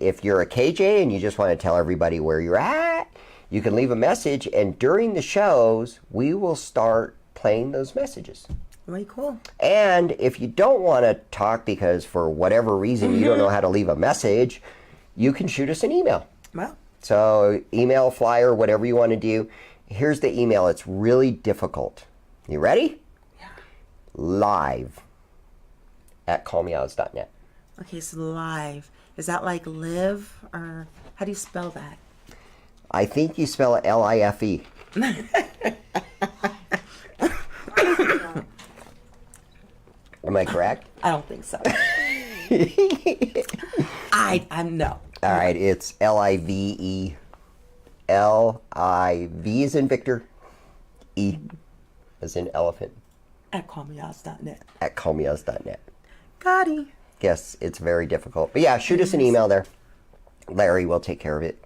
if you're a KJ and you just want to tell everybody where you're at, you can leave a message, and during the shows, we will start playing those messages. Very cool. And if you don't want to talk because for whatever reason you don't know how to leave a message, you can shoot us an email. Well, So email, flyer, whatever you want to do. Here's the email. It's really difficult. You ready? Yeah. live@callmeoz.net. Okay, so live. Is that like live or how do you spell that? I think you spell it L-I-F-E. Am I correct? I don't think so. I'm no. All right, it's L-I-V-E. L-I-V as in Victor. E as in elephant. At callmeoz.net. At callmeoz.net. Gotti. Yes, it's very difficult. But yeah, shoot us an email there. Larry will take care of it.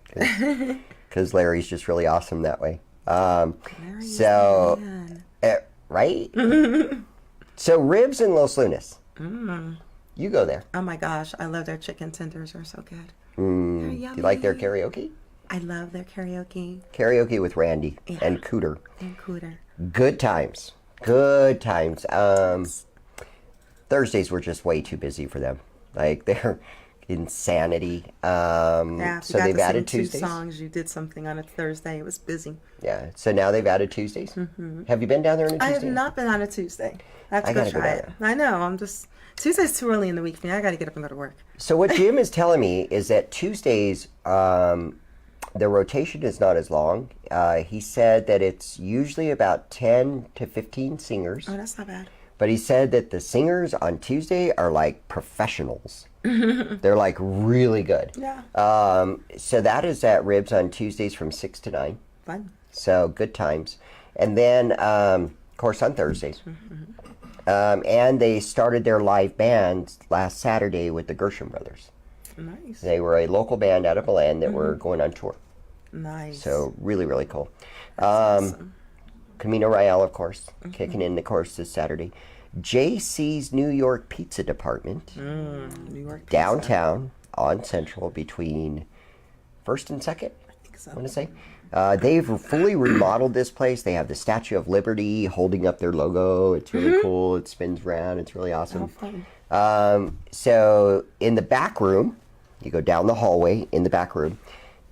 Because Larry's just really awesome that way. Larry's So, the man. right? So, Ribs in Los Lunas. You go there. Oh my gosh, I love their chicken tenders. They're so good. Do you like their karaoke? I love their karaoke Karaoke with Randy and Cooter. and cooter. Good times. Good times. Thursdays were just way too busy for them. Like, they're insanity. Yeah, if so you got they've to added sing two Tuesdays. songs. You did something on a Thursday. It was busy. Yeah. So now they've added Tuesdays. Have you been down there on a Tuesday? I have not been on a Tuesday. I have to I go gotta go try down it. I know. I'm just Tuesday's too early in the week for me. I got to get up and go to work. So what Jim is telling me is that Tuesdays, the rotation is not as long. He said that it's usually about 10 to 15 singers. Oh, that's not bad. But he said that the singers on Tuesday are like professionals. They're like really good. Yeah. So that is at Ribs on Tuesdays from 6 to 9. Fun. So good times. And then, of course, on Thursdays. And they started their live band last Saturday with the Gershon Brothers. Nice. They were a local band out of Milan that were going on tour. Nice. So really, really cool. Awesome. Camino Royale, of course, kicking in the course this Saturday. JC's New York Pizza Department, New York pizza. downtown on Central between 1st and 2nd, I think so. I want to say. They've fully remodeled this place. They have the Statue of Liberty holding up their logo. It's really cool. It spins around. It's really awesome. fun. So in the back room, you go down the hallway in the back room.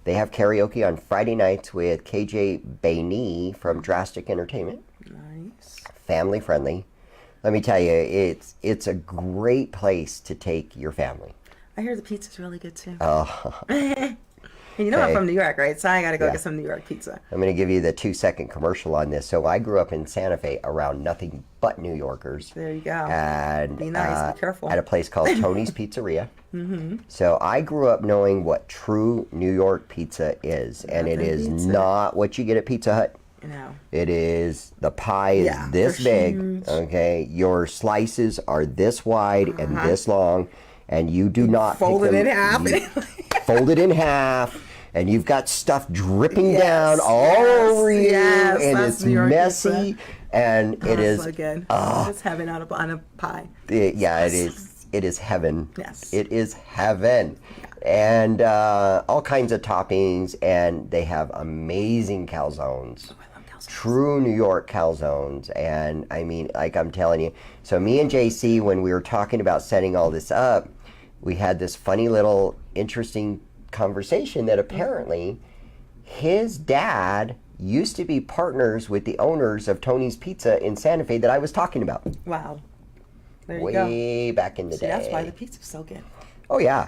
They have karaoke on Friday nights with KJ Bainey from Drastic Entertainment. Nice. Family friendly. Let me tell you, it's a great place to take your family. I hear the pizza's really good too. Oh. And you know Okay. I'm from New York, right? So I gotta go Yeah. get some New York pizza. I'm going to give you the 2-second commercial on this. So I grew up in Santa Fe around nothing but New Yorkers. There you go. And Be nice, be careful. At a place called Tony's Pizzeria. So I grew up knowing what true New York pizza is, and it Nothing is beats it. not what you get at Pizza Hut. No. It is, the pie is Yeah, this they're big, huge. okay? Your slices are this wide and this long, and you do not pick Fold it them- in half. you fold it in half, and you've got stuff dripping Yes, down all yes, over you, yes, and that's it's New York messy, pizza. and it Oh, is, so good. It's heaven on a pie. yeah, it is. It is heaven. Yes. It is heaven. And all kinds of toppings, and they have amazing calzones. I love calzones. True New York calzones. And I mean, like I'm telling you, so me and JC, when we were talking about setting all this up, we had this funny little interesting conversation that apparently his dad used to be partners with the owners of Tony's Pizza in Santa Fe that I was talking about Wow. There you go. way back in the See, day. that's why the pizza's so good. Oh yeah,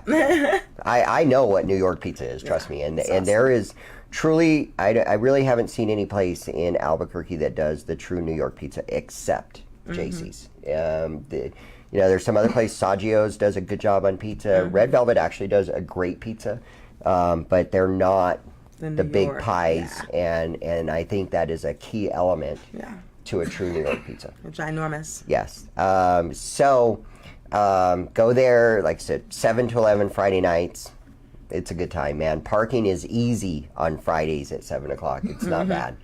I know what New York pizza is. Trust me, and awesome. there is truly I really haven't seen any place in Albuquerque that does the true New York pizza except JC's. There's some other place. Saggio's does a good job on pizza. Red Velvet actually does a great pizza, but they're not The the New big York, pies, and I think that is a key element Yeah. to a true New York pizza. They're ginormous. Yes. Go there, like I said, 7 to 11 Friday nights. It's a good time, man. Parking is easy on Fridays at 7 o'clock. It's not bad.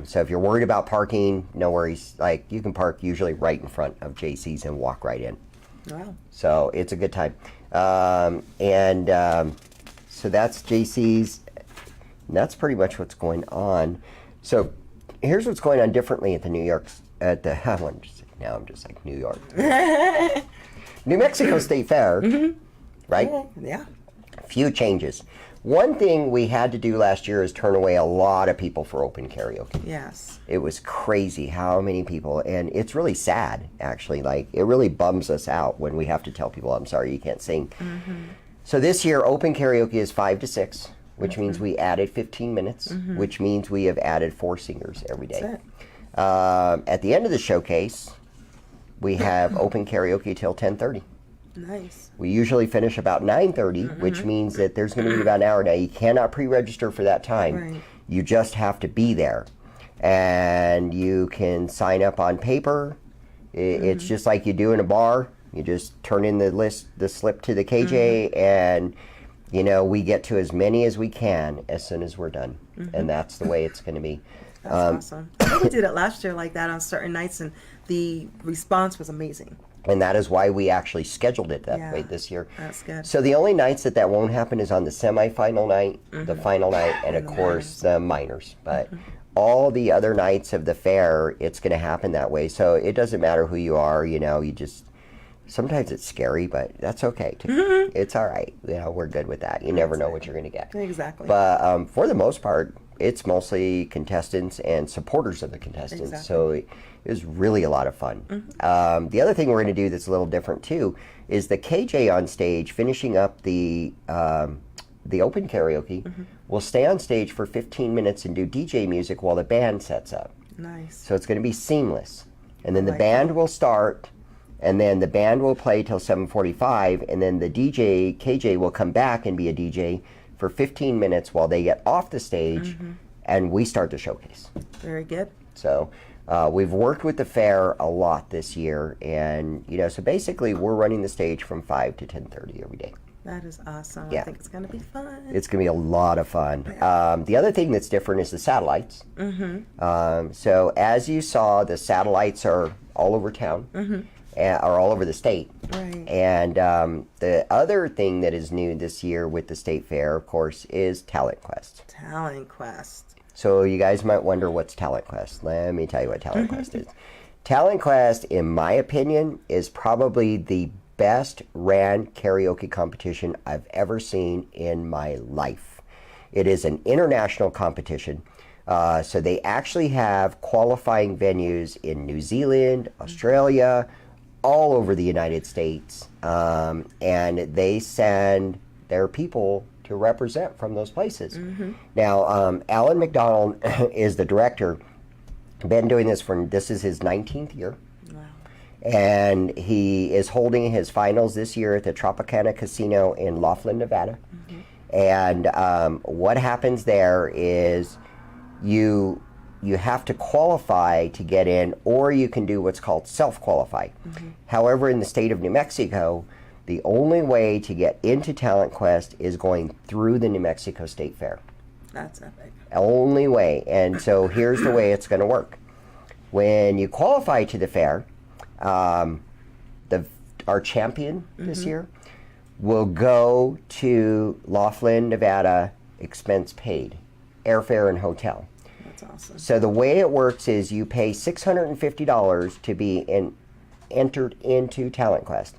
So if you're worried about parking, no worries. Like, you can park usually right in front of JC's and walk right in. Wow. So it's a good time. So that's JC's. And that's pretty much what's going on. So here's what's going on differently at the New York, now I'm just like New York. New Mexico State Fair, right? Yeah. Few changes. One thing we had to do last year is turn away a lot of people for open karaoke. Yes. It was crazy how many people, and it's really sad, actually. Like, it really bums us out when we have to tell people, I'm sorry, you can't sing. So this year, open karaoke is 5 to 6, which means we added 15 minutes, which means we have added 4 singers every day. That's At the end of the showcase, we have open karaoke till 10:30. Nice. We usually finish about 9:30, which means that there's going to be about an hour. Now, you cannot pre-register for that time. Right. You just have to be there. And you can sign up on paper. It's just like you do in a bar. You just turn in the slip to the KJ, and, we get to as many as we can as soon as we're done. And that's the way it's going to be. That's awesome. I think we did it last year like that on certain nights, and the response was amazing. And that is why we actually scheduled it that Yeah, way this year. that's good. So the only nights that won't happen is on the semifinal night, the final night, and of the course the minors. But all the other nights of the fair, it's going to happen that way. So it doesn't matter who you are, you just, sometimes it's scary, but that's okay too. It's all right. We're good with that. You never know what you're going to get. Exactly. But for the most part, it's mostly contestants and supporters of the contestants. Exactly. So it was really a lot of fun. The other thing we're going to do that's a little different too is the KJ on stage finishing up the open karaoke will stay on stage for 15 minutes and do DJ music while the band sets up. Nice. So it's going to be seamless. And then the like band will start, and then the band will play till 7:45, and then the DJ, KJ, will come back and be a DJ for 15 minutes while they get off the stage, and we start the showcase. Very good. So We've worked with the fair a lot this year, and so basically we're running the stage from 5 to 10:30 every day. That is awesome. Yeah. I think it's going to be fun. It's going to be a lot of fun. The other thing that's different is the satellites. So as you saw, the satellites are all over town, are all over the state. Right. And the other thing that is new this year with the state fair, of course, is Talent Quest. Talent Quest. So you guys might wonder, what's Talent Quest? Let me tell you what Talent Quest is. Talent Quest, in my opinion, is probably the best ran karaoke competition I've ever seen in my life. It is an international competition. So they actually have qualifying venues in New Zealand, Australia, all over the United States. And they send their people to represent from those places. Now, Alan McDonald is the director. Been doing this is his 19th year. Wow. And he is holding his finals this year at the Tropicana Casino in Laughlin, Nevada. And what happens there is you have to qualify to get in, or you can do what's called self-qualify. However, in the state of New Mexico, the only way to get into Talent Quest is going through the New Mexico State Fair. That's epic. Only way. And so here's the way it's going to work. When you qualify to the fair, our champion this year will go to Laughlin, Nevada, expense paid, airfare and hotel. That's awesome. So the way it works is you pay $650 to be entered into Talent Quest.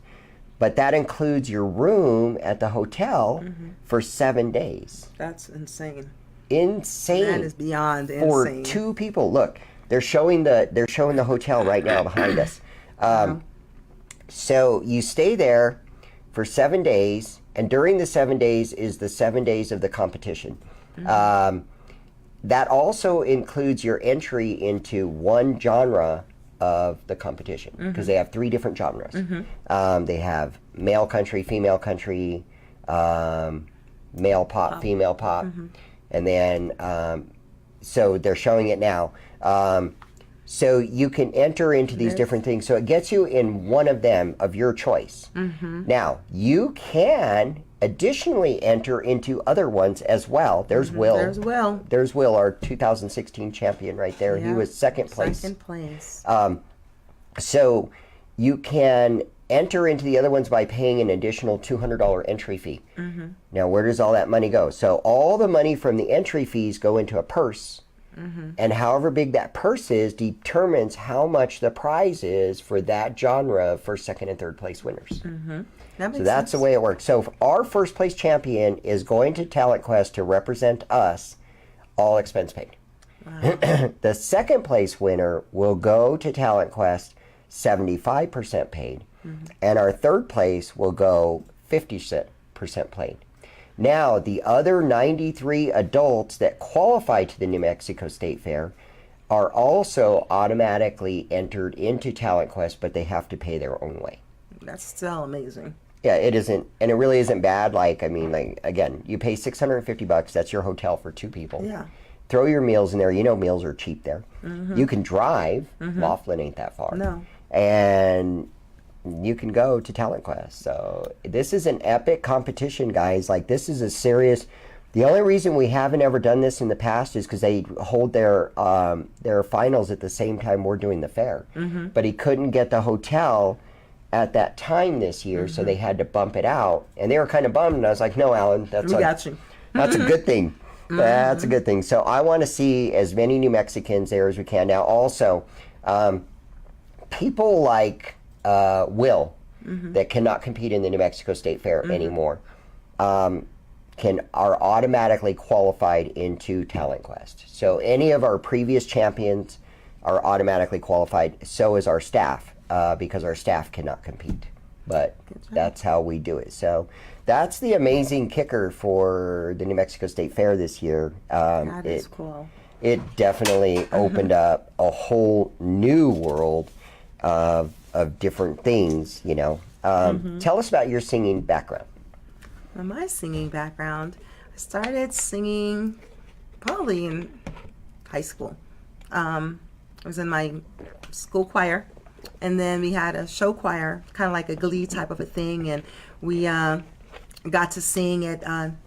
But that includes your room at the hotel for 7 days. That's insane. Insane. That is beyond for insane. 2 people. Look, they're showing the hotel right now behind us. So you stay there for 7 days, and during the 7 days is the 7 days of the competition. That also includes your entry into one genre of the competition, because they have 3 different genres. They have male country, female country, male pop, female pop, and then so they're showing it now. So you can enter into these different things. So it gets you in one of them of your choice. Now, you can additionally enter into other ones as well. There's Will. There's Will, our 2016 champion right there. He was second place. Second place. So you can enter into the other ones by paying an additional $200 entry fee. Now, where does all that money go? So all the money from the entry fees go into a purse. And however big that purse is determines how much the prize is for that genre for second and third place winners. So that's the way it works. So our first place champion is going to Talent Quest to represent us, all expense paid. The second place winner will go to Talent Quest 75% paid. And our third place will go 50% paid. Now, the other 93 adults that qualify to the New Mexico State Fair are also automatically entered into Talent Quest, but they have to pay their own way. That's still amazing. Yeah, it isn't, and it really isn't bad. Like, I mean, like, again, you pay $650, that's your hotel for 2 people. Yeah. Throw your meals in there. You know meals are cheap there. You can drive. Laughlin ain't that far. No. And you can go to Talent Quest. So this is an epic competition, guys. Like, this is a serious. The only reason we haven't ever done this in the past is because they hold their finals at the same time we're doing the fair. But he couldn't get the hotel at that time this year, so they had to bump it out. And they were kind of bummed. And I was like, no, Alan, that's got you. That's a good thing. That's a good thing. So I want to see as many New Mexicans there as we can. Now, also, people like Will that cannot compete in the New Mexico State Fair anymore are automatically qualified into Talent Quest. So any of our previous champions are automatically qualified. So is our staff, because our staff cannot compete. But that's how we do it. So that's the amazing kicker for the New Mexico State Fair this year. That is cool. It definitely opened up a whole new world of different things, you know. Tell us about your singing background. Well, my singing background, I started singing probably in high school. I was in my school choir, and then we had a show choir, kind of like a glee type of a thing, and we got to sing at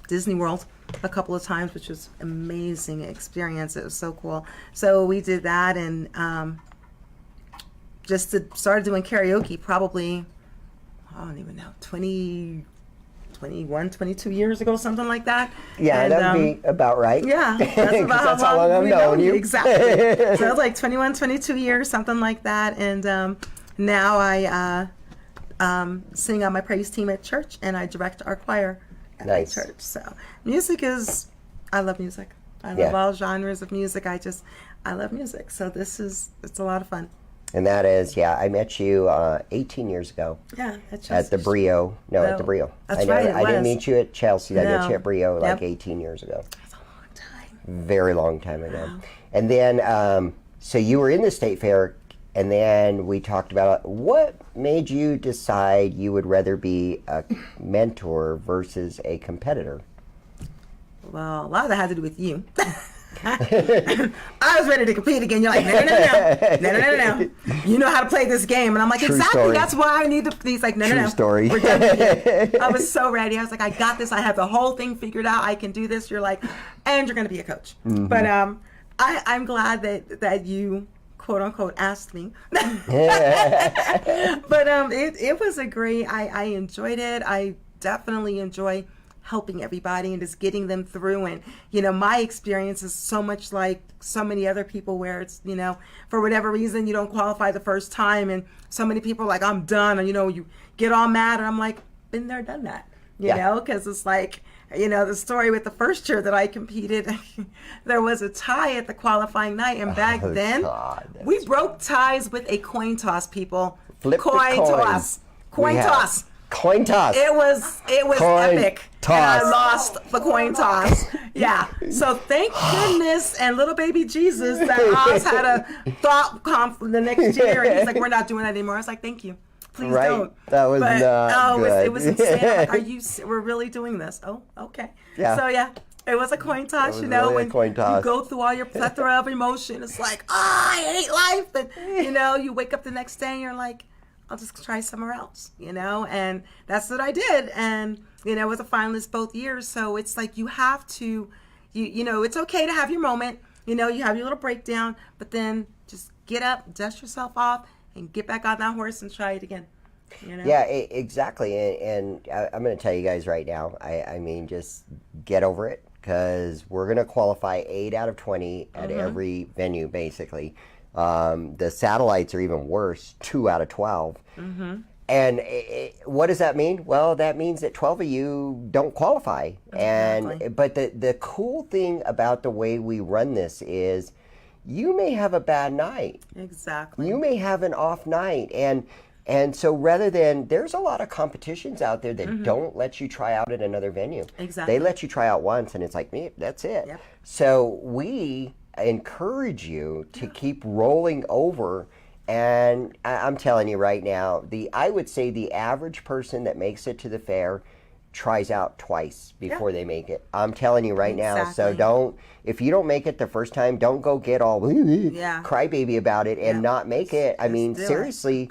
Disney World a couple of times, which was amazing experience. It was so cool. So we did that, and started doing karaoke probably, I don't even know, 21, 22 years ago, something like that. Yeah, and, that would be about right. Yeah, that's about that's how long I've known you. Exactly. So it was like 21, 22 years, something like that. And now I sing on my praise team at church, and I direct our choir at my Nice. church. So I love music. I love all genres of music. I love music. So it's a lot of fun. And that is, I met you 18 years ago. Yeah, at the Brio. No, at the Brio. That's right, it I didn't was. meet you at Chelsea. I met No. you at Brio like Yep. 18 years ago. That's a long time. Very long time ago. And then, so you were in the state fair, and then we talked about what made you decide you would rather be a mentor versus a competitor. Well, a lot of that had to do with you. I was ready to compete again. You're like, no. You know how to play this game. And I'm like, True exactly. story. That's why I need the. He's like, no. True story. We're done again. I was so ready. I was like, I got this. I have the whole thing figured out. I can do this. You're like, and you're going to be a coach. Mm-hmm. But I'm glad that you, quote unquote, asked me. But it was a great. I enjoyed it. I definitely enjoy helping everybody and just getting them through. And my experience is so much like so many other people, where it's for whatever reason you don't qualify the first time, and so many people are like, I'm done, and you get all mad, and I'm like, been there, done that, you know, because it's like the story with the first year that I competed, there was a tie at the qualifying night, and back then we broke ties with a coin toss, people. Flip the coin. Coin toss. Coin toss. It was Coin epic. toss. And I lost the coin toss. Yeah. So thank goodness and little baby Jesus that Oz had a thought conflict the next year, and he's like, we're not doing that anymore. I was like, thank you. Please Right. don't. That was not good. It was insane. Like, we're really doing this? Oh, okay. Yeah. So yeah. It was a coin toss, It was really a when coin toss. you go through all your plethora of emotion. It's like, I hate life. And, you wake up the next day and you're like, I'll just try somewhere else, and that's what I did. And, I was a finalist both years. So it's like, you have to, it's okay to have your moment, you have your little breakdown, but then just get up, dust yourself off, and get back on that horse and try it again. Yeah, exactly. And I'm going to tell you guys right now, I mean, just get over it, because we're going to qualify 8 out of 20 at every venue, basically. The satellites are even worse, 2 out of 12. And what does that mean? Well, that means that 12 of you don't qualify. Exactly. But the cool thing about the way we run this is you may have a bad night. Exactly. You may have an off night. And so rather than, there's a lot of competitions out there that don't let you try out at another venue. Exactly. They let you try out once, and it's like, that's it. Yep. So we encourage you to keep rolling over. And I'm telling you right now, I would say the average person that makes it to the fair tries out twice before they make it. I'm telling you right now. So if you don't make it the first time, don't go get all crybaby about it and not make it. I mean, seriously,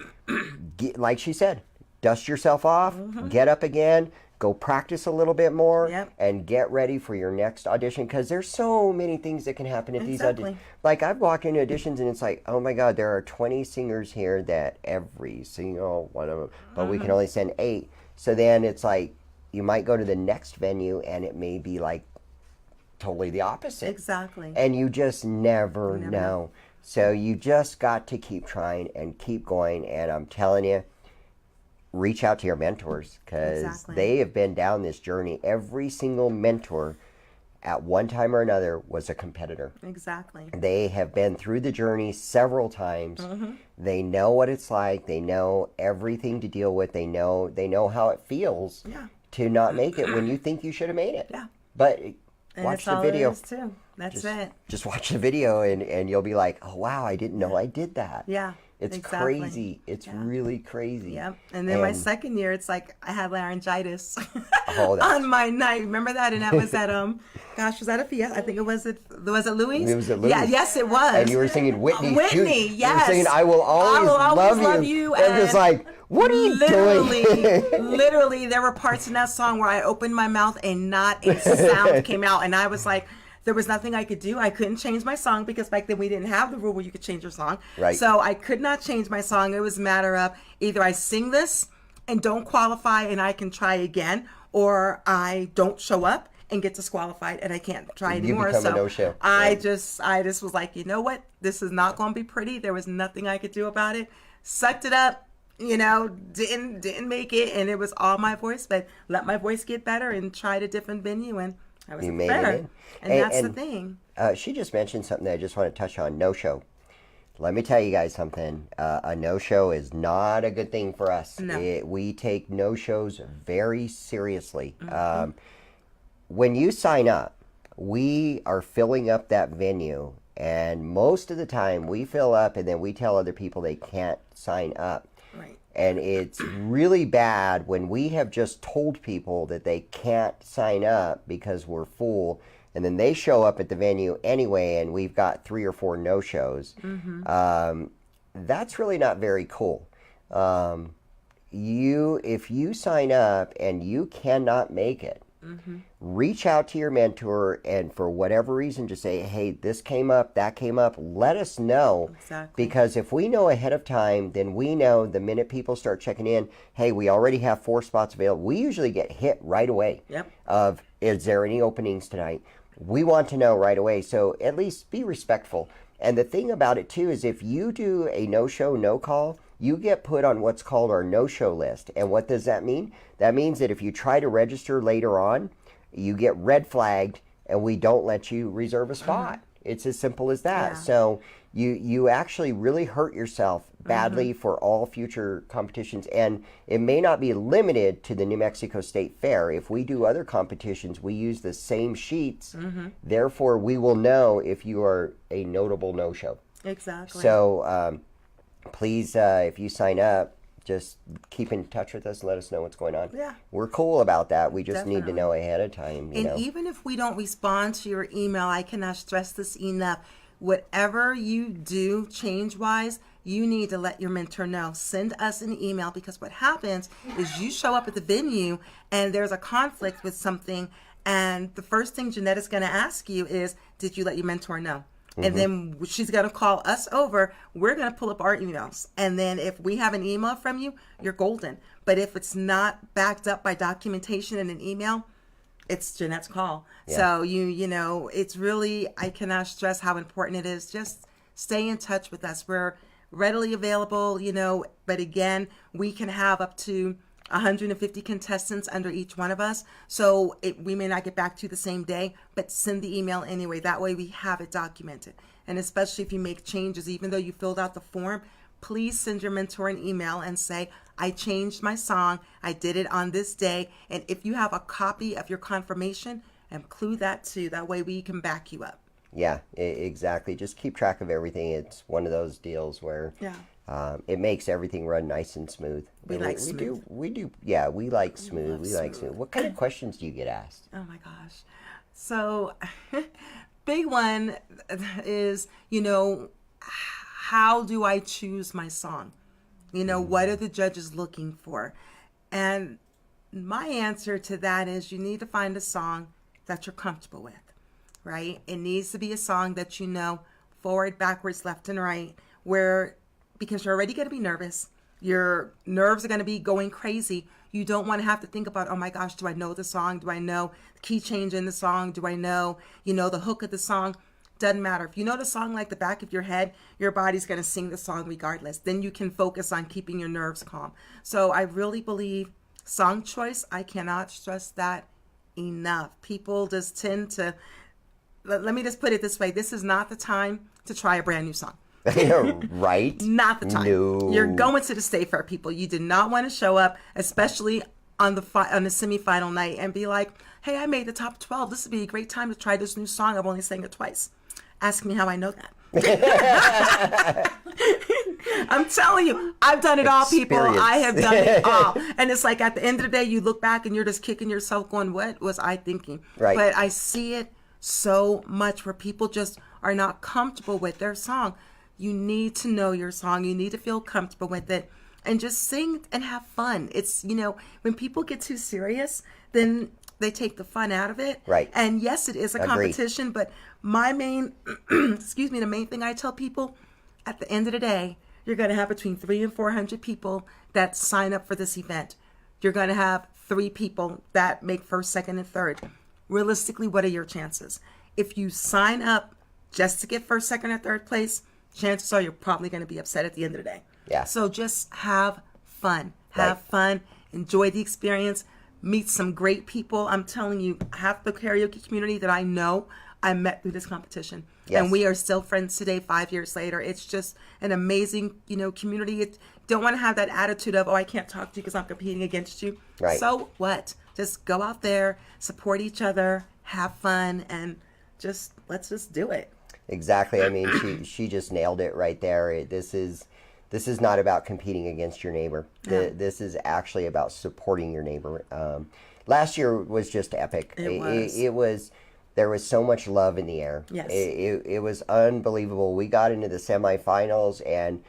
like she said, dust yourself off, get up again, go practice a little bit more, and get ready for your next audition, because there's so many things that can happen at these auditions. Like, I've walked into auditions and it's like, oh my God, there are 20 singers here that every single one of them, but we can only send 8. So then it's like, you might go to the next venue and it may be like totally the opposite. Exactly. And you just never know. So you just got to keep trying and keep going. And I'm telling you, reach out to your mentors, because they have been down this journey. Every single mentor at one time or another was a competitor. Exactly. They have been through the journey several times. They know what it's like. They know everything to deal with. They know how it feels to not make it when you think you should have made it. Yeah. But And watch that's the all video. it is too. That's it. Just watch the video and you'll be like, oh wow, I didn't know I did that. Yeah. It's exactly. crazy. It's really crazy. Yep. And then my second year, it's like I had laryngitis Oh, on my night. Remember that? And that was at was that a Fiesta? I think it was at Was it Louis? It was Louis. Yeah, yes, it was. And you were singing Whitney. Whitney, You yes. were singing I Will Always, love you. And just like, what are you doing? Literally, there were parts in that song where I opened my mouth and not a sound came out. And I was like, there was nothing I could do. I couldn't change my song because back then we didn't have the rule where you could change your song. Right. So I could not change my song. It was a matter of either I sing this and don't qualify and I can try again, or I don't show up and get disqualified and I can't try anymore. You become a no-show. I just was like, you know what? This is not going to be pretty. There was nothing I could do about it. Sucked it up. Didn't make it, and it was all my voice, but let my voice get better and tried a different venue, and I was better. And that's the thing. She just mentioned something that I just want to touch on. No-show. Let me tell you guys something. A no-show is not a good thing for us. No. We take no-shows very seriously. Mm-hmm. When you sign up, we are filling up that venue, and most of the time we fill up and then we tell other people they can't sign up. Right. And it's really bad when we have just told people that they can't sign up because we're full, and then they show up at the venue anyway and we've got 3 or 4 no-shows. Mm-hmm. That's really not very cool. If you sign up and you cannot make it, mm-hmm. reach out to your mentor and for whatever reason just say, hey, this came up, that came up, let us know. Exactly. Because if we know ahead of time, then we know the minute people start checking in, hey, we already have 4 spots available. We usually get hit right away. Yep. Of, is there any openings tonight? We want to know right away. So at least be respectful. And the thing about it too is if you do a no-show, no-call, you get put on what's called our no-show list. And what does that mean? That means that if you try to register later on, you get red flagged and we don't let you reserve a spot. It's as simple as that. Yeah. So you actually really hurt yourself badly for all future competitions. And it may not be limited to the New Mexico State Fair. If we do other competitions, we use the same sheets. Therefore, we will know if you are a notable no-show. Exactly. So please, if you sign up, just keep in touch with us and let us know what's going on. Yeah. We're cool about that. We just need to Definitely. know ahead of time. And even if we don't respond to your email, I cannot stress this enough. Whatever you do change-wise, you need to let your mentor know. Send us an email, because what happens is you show up at the venue and there's a conflict with something, and the first thing Jeanetta's going to ask you is, did you let your mentor know? And then she's going to call us over. We're going to pull up our emails. And then if we have an email from you, you're golden. But if it's not backed up by documentation in an email, it's Jeanette's call. Yeah. So you know, it's really, I cannot stress how important it is. Just stay in touch with us. We're readily available, but again, we can have up to 150 contestants under each one of us. So we may not get back to you the same day, but send the email anyway. That way we have it documented. And especially if you make changes, even though you filled out the form, please send your mentor an email and say, I changed my song. I did it on this day. And if you have a copy of your confirmation, include that too. That way we can back you up. Yeah, exactly. Just keep track of everything. It's one of those deals where it makes everything run nice and smooth. We like smooth. We do. Yeah, we like smooth. We like smooth. What kind of questions do you get asked? Oh my gosh. So big one is, how do I choose my song? What are the judges looking for? And my answer to that is you need to find a song that you're comfortable with, right? It needs to be a song that you know forward, backwards, left, and right, because you're already going to be nervous. Your nerves are going to be going crazy. You don't want to have to think about, oh my gosh, do I know the song? Do I know the key change in the song? Do I know, the hook of the song? Doesn't matter. If you know the song like the back of your head, your body's going to sing the song regardless. Then you can focus on keeping your nerves calm. So I really believe song choice, I cannot stress that enough. People just tend to, let me just put it this way. This is not the time to try a brand new song. Right? Not the time. No. You're going to the State Fair, people. You did not want to show up, especially on the semifinal night, and be like, hey, I made the top 12. This would be a great time to try this new song. I've only sang it twice. Ask me how I know that. I'm telling you, I've done it all, people. I have done it all. And it's like at the end of the day, you look back and you're just kicking yourself going, what was I thinking? Right. But I see it so much where people just are not comfortable with their song. You need to know your song. You need to feel comfortable with it and just sing and have fun. It's, when people get too serious, then they take the fun out of it. Right. And yes, it is a Agreed. competition, but my main, the main thing I tell people, at the end of the day, you're going to have between 300 and 400 people that sign up for this event. You're going to have 3 people that make first, second, and third. Realistically, what are your chances? If you sign up just to get first, second, or third place, chances are you're probably going to be upset at the end of the day. Yeah. So just have fun. Have Right. fun. Enjoy the experience. Meet some great people. I'm telling you, half the karaoke community that I know, I met through this competition. Yes. And we are still friends today, 5 years later. It's just an amazing, community. Don't want to have that attitude of, I can't talk to you because I'm competing against you. Right. So what? Just go out there, support each other, have fun, and let's just do it. Exactly. I mean, she just nailed it right there. This is not about competing against your neighbor. This is actually about supporting your neighbor. Last year was just epic. It was. There was so much love in the air. Yes. It was unbelievable. We got into the semifinals, and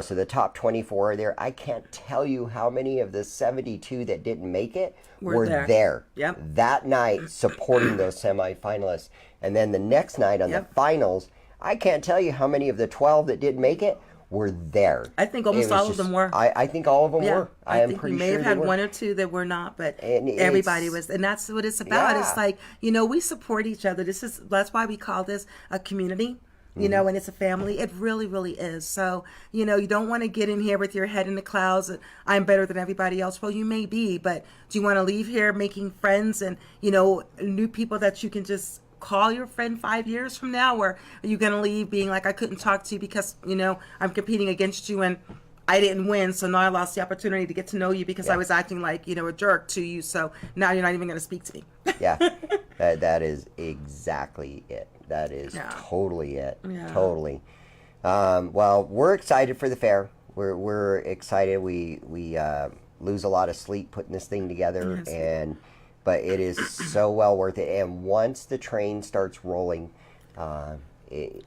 so the top 24 are there. I can't tell you how many of the 72 that didn't make it were there. Yep. That night supporting those semifinalists. And then the next night on the finals, I can't tell you how many of the 12 that didn't make it were there. I think almost all of them were. I think all of them were. I am think pretty we may sure have they had were. 1 or 2 that were not, but And everybody it's- was, and that's what it's about. Yeah. It's like, we support each other. That's why we call this a community, and it's a family. It really, really is. So, you don't want to get in here with your head in the clouds. I'm better than everybody else. Well, you may be, but do you want to leave here making friends and, new people that you can just call your friend 5 years from now? Or are you going to leave being like, I couldn't talk to you because, I'm competing against you and I didn't win, so now I lost the opportunity to get to know you because I was acting like, a jerk to you, so now you're not even going to speak to me. Yeah, that is exactly it. That is totally it. Yeah. Totally. Well, we're excited for the fair. We're excited. We lose a lot of sleep putting this thing together, but it is so well worth it. And once the train starts rolling,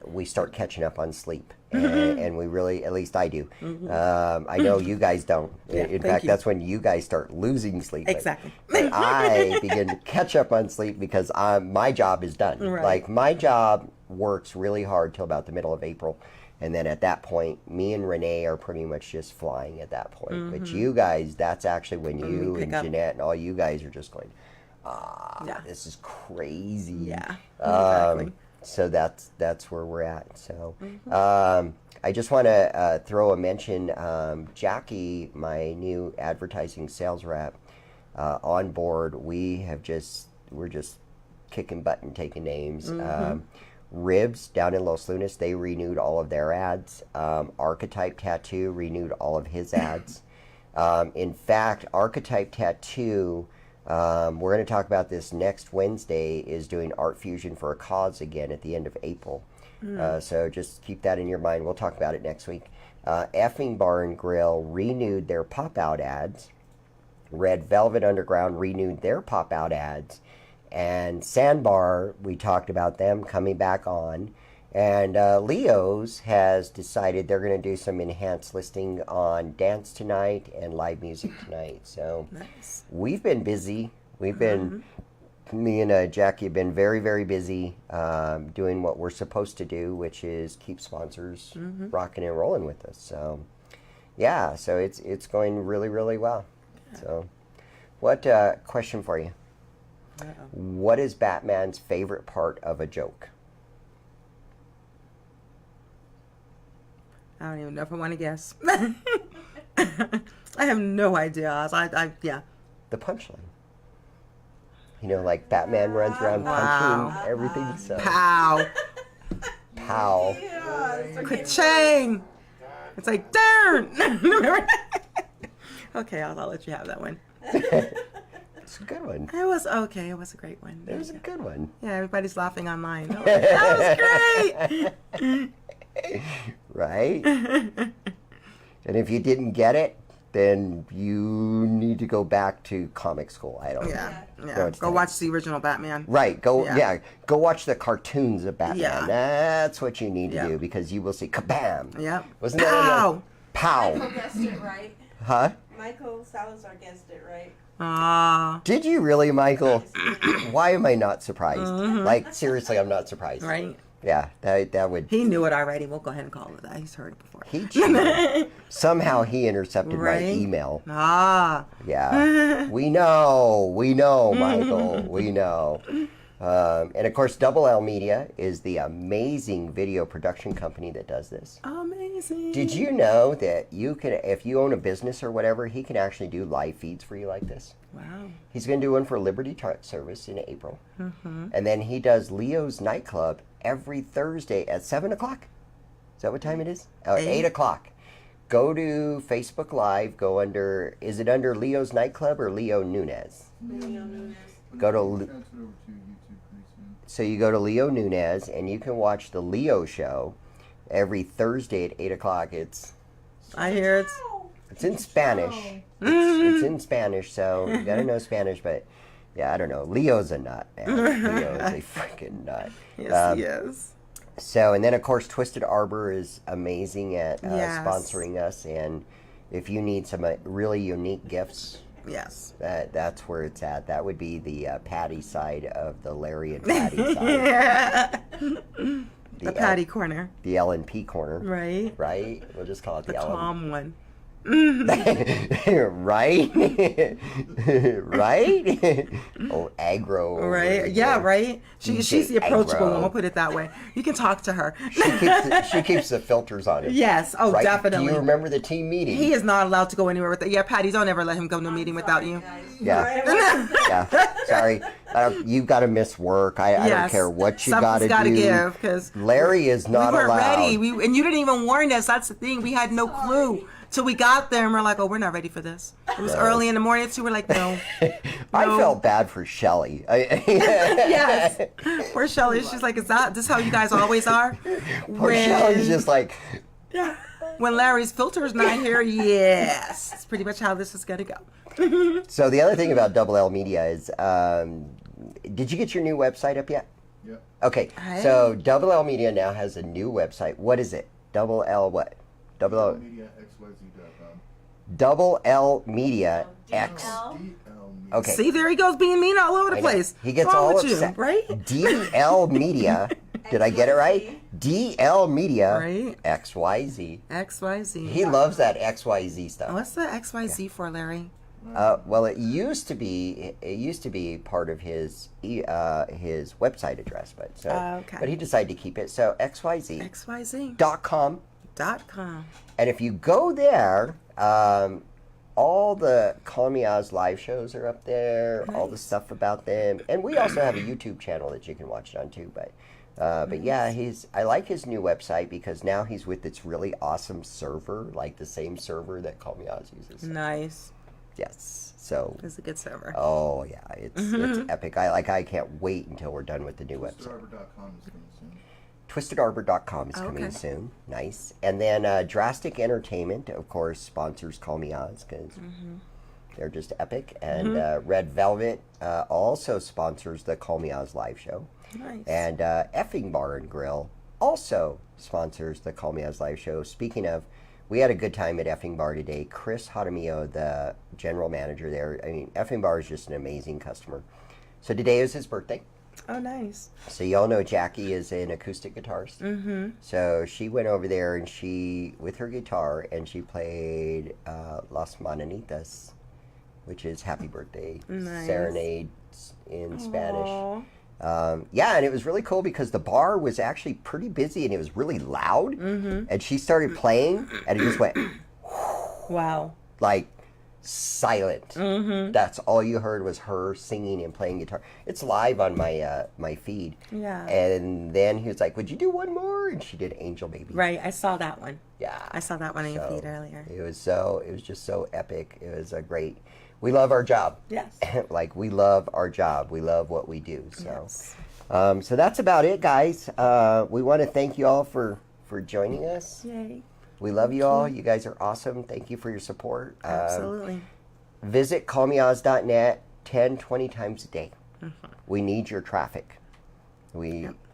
we start catching up on sleep. And we really, at least I do. I know you guys don't. In fact, that's when you guys start losing sleep. Exactly. But I begin to catch up on sleep because my job is done. Right. Like, my job works really hard till about the middle of April. And then at that point, me and Renee are pretty much just flying at that point. But you guys, that's actually when you and Jeanette and all you guys are just going, this is crazy. Yeah, exactly. So that's where we're at. So I just want to throw a mention. Jackie, my new advertising sales rep, on board. We're just kicking butt and taking names. Ribs down in Los Lunas, they renewed all of their ads. Archetype Tattoo renewed all of his ads. In fact, Archetype Tattoo, we're going to talk about this next Wednesday, is doing Art Fusion for a Cause again at the end of April. So just keep that in your mind. We'll talk about it next week. Effing Bar and Grill renewed their pop-out ads. Red Velvet Underground renewed their pop-out ads. And Sandbar, we talked about them coming back on. And Leo's has decided they're going to do some enhanced listing on dance tonight and live music tonight. So we've been busy. We've been, me and Jackie have been very, very busy doing what we're supposed to do, which is keep sponsors rocking and rolling with us. So yeah, so it's going really, really well. So what question for you? What is Batman's favorite part of a joke? I don't even know if I want to guess. I have no idea. Yeah. The punchline. Like Batman runs around punching everything. So Pow. pow. Ka-chang. It's like, darn. Okay, I'll let you have that one. It's a good one. It was okay. It was a great one. It was a good one. Yeah, everybody's laughing online. That was great. Right? And if you didn't get it, then you need to to go back to comic school. I don't. Yeah. No, it's Go not. watch the original Batman. Right. Go. Yeah. Yeah. Go watch the cartoons of Batman. Yeah. That's what you need to Yeah. do because you will see kabam. Yep. Wasn't that in Michael Pow? guessed it right. Huh? Michael Salazar guessed it right. Ah. Did you really, Michael? Why am I not surprised? Like seriously, I'm not surprised. Right. Yeah. That would. He knew it already. We'll go ahead and call it that. He's heard it before. He cheated. Somehow he intercepted my Right? email. Ah. Yeah. we know, Michael. We know. And of course, Double L Media is the amazing video production company that does this. Amazing. Did you know that you can, if you own a business or whatever, he can actually do live feeds for you like this? Wow. He's going to do one for Liberty Service in April. And then he does Leo's Nightclub every Thursday at 7 o'clock. Is that what time it is? 8 o'clock. Go to Facebook Live. Go under, is it under Leo's Nightclub or Leo Nunez? Go to, so you go to Leo Nunez and you can watch the Leo show every Thursday at 8 o'clock. I hear it. It's in Spanish. It's in Spanish, so you gotta know Spanish, but yeah, I don't know. Leo's a nut, man. Leo is a freaking nut. Yes, he is. So, and then of course, Twisted Arbor is amazing at Yes. sponsoring us, and if you need some really unique gifts, Yes. that's where it's at. That would be the Patty side of the Larry and Patty side. Yeah. The Patty corner. The L&P corner. Right. Right? We'll just call it the, The L&P. calm one. Right? Right? Oh, aggro. over Right. Yeah, here. right? She's the approachable aggro. one. We'll put it that way. You can talk to her. She keeps the filters on it. Yes. Oh, Right? definitely. Do you remember the team meeting? He is not allowed to go anywhere with it. Yeah, Patty, don't ever let him go to a meeting without you. Yeah. Yeah. Sorry. You've got to miss work. I don't Yes. care what you Something's got to do. give, because Larry is not we weren't allowed. ready. And you didn't even warn us. That's the thing. We had no clue till we got there, and we're like, "Oh, we're not ready for this." It was early in the morning, so we're like, "No." I No. felt bad for Shelly. Yes. Poor Shelly. She's like, "Is this how you guys always are?" Poor Shelly's just like, When Larry's filter's not here, yes, it's pretty much how this is gonna go. So the other thing about Double L Media is, did you get your new website up yet? Yeah. Okay, Hey. so Double L Media now has a new website. What is it? Double L what? Double L MediaXYZ.com. Double L Media X. DL Media. Okay. See, there he goes, being mean all over the I know. place. He gets What's wrong all with upset. you, right? DL Media. Did I get it right? DL Media Right. XYZ. XYZ. He loves that XYZ stuff. What's the XYZ for, Larry? Well, it used to be part of his website address, Okay. but he decided to keep it. So XYZ.com, XYZ.com. and if you go there, all the Call Me Oz live shows are up there. All the stuff about them, and we also have a YouTube channel that you can watch it on too. But yeah, I like his new website because now he's with this really awesome server, like the same server that Call Me Oz uses. Nice. Yes. So. It's a good server. Oh yeah, it's epic. I can't wait until we're done with the new website. TwistedArbor.com is coming soon. TwistedArbor.com is coming Okay. soon. Nice. And then Drastic Entertainment, of course, sponsors Call Me Oz because they're just epic. And Red Velvet also sponsors the Call Me Oz live show. Nice. And Effing Bar and Grill also sponsors the Call Me Oz live show. Speaking of, we had a good time at Effing Bar today. Chris Jaramillo, the general manager there, I mean, Effing Bar is just an amazing customer. So today is his birthday. Oh, nice. So y'all know Jackie is an acoustic guitarist. Mm-hmm. So she went over there and with her guitar, and she played Las Mananitas, which is Happy Birthday, Nice. Serenade in Spanish. Aw. Yeah, and it was really cool because the bar was actually pretty busy and it was really loud. Mm-hmm. And she started playing, and it just went Wow. like silent. Mm-hmm. That's all you heard was her singing and playing guitar. It's live on my my feed. Yeah. And then he was like, "Would you do one more?" And she did Angel Baby. Right. I saw that one. Yeah. I saw that one on your So, feed earlier. It was just so epic. It was a great. We love our job. Yes. Like we love our job. We love what we do. So. Yes. So that's about it, guys. We want to thank you all for joining us. Yay. We love you all. You guys are awesome. Thank you for your support. Absolutely. Visit callmeoz.net 10, 20 times a day. We need your traffic.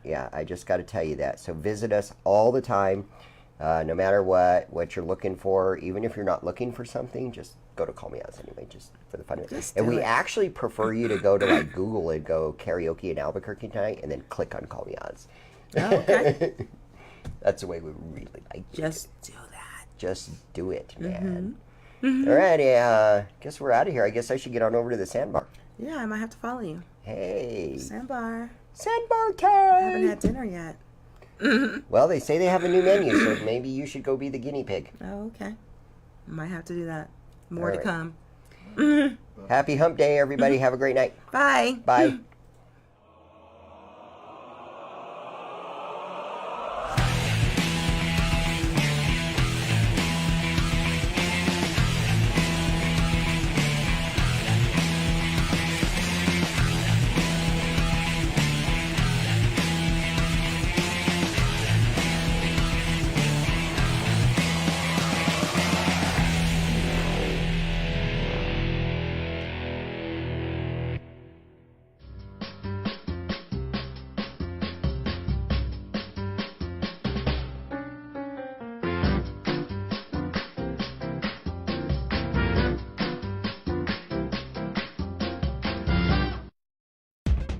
Yeah, I just got to tell you that. So visit us all the time, no matter what you're looking for. Even if you're not looking for something, just go to Call Me Oz anyway, just for the fun of it. And we actually prefer you to go to like Google and go karaoke in Albuquerque tonight, and then click on Call Me Oz. Oh, okay. That's the way we really like you. Just do that. Just do it, man. All righty, guess we're out of here. I guess I should get on over to the sandbar. Yeah, I might have to follow you. Hey. Sandbar. Sandbar I time! haven't had dinner yet. Well, they say they have a new menu, so maybe you should go be the guinea pig. Oh, okay. Might have to do that. More All to right. come. Happy hump day, everybody. Have a great night. Bye. Bye.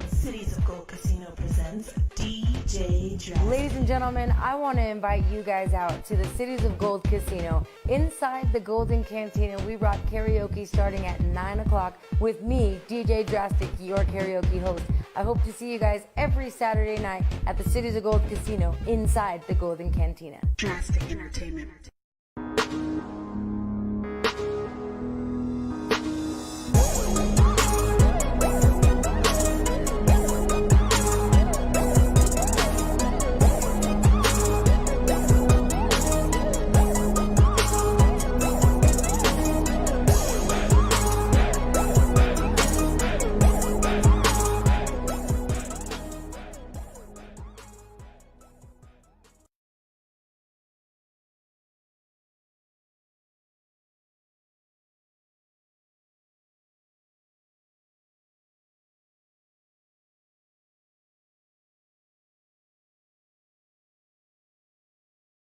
Cities of Gold Casino presents DJ Drastic. Ladies and gentlemen, I want to invite you guys out to the Cities of Gold Casino. Inside the Golden Cantina, we brought karaoke starting at 9 o'clock with me, DJ Drastic, your karaoke host. I hope to see you guys every Saturday night at the Cities of Gold Casino inside the Golden Cantina. Drastic Entertainment.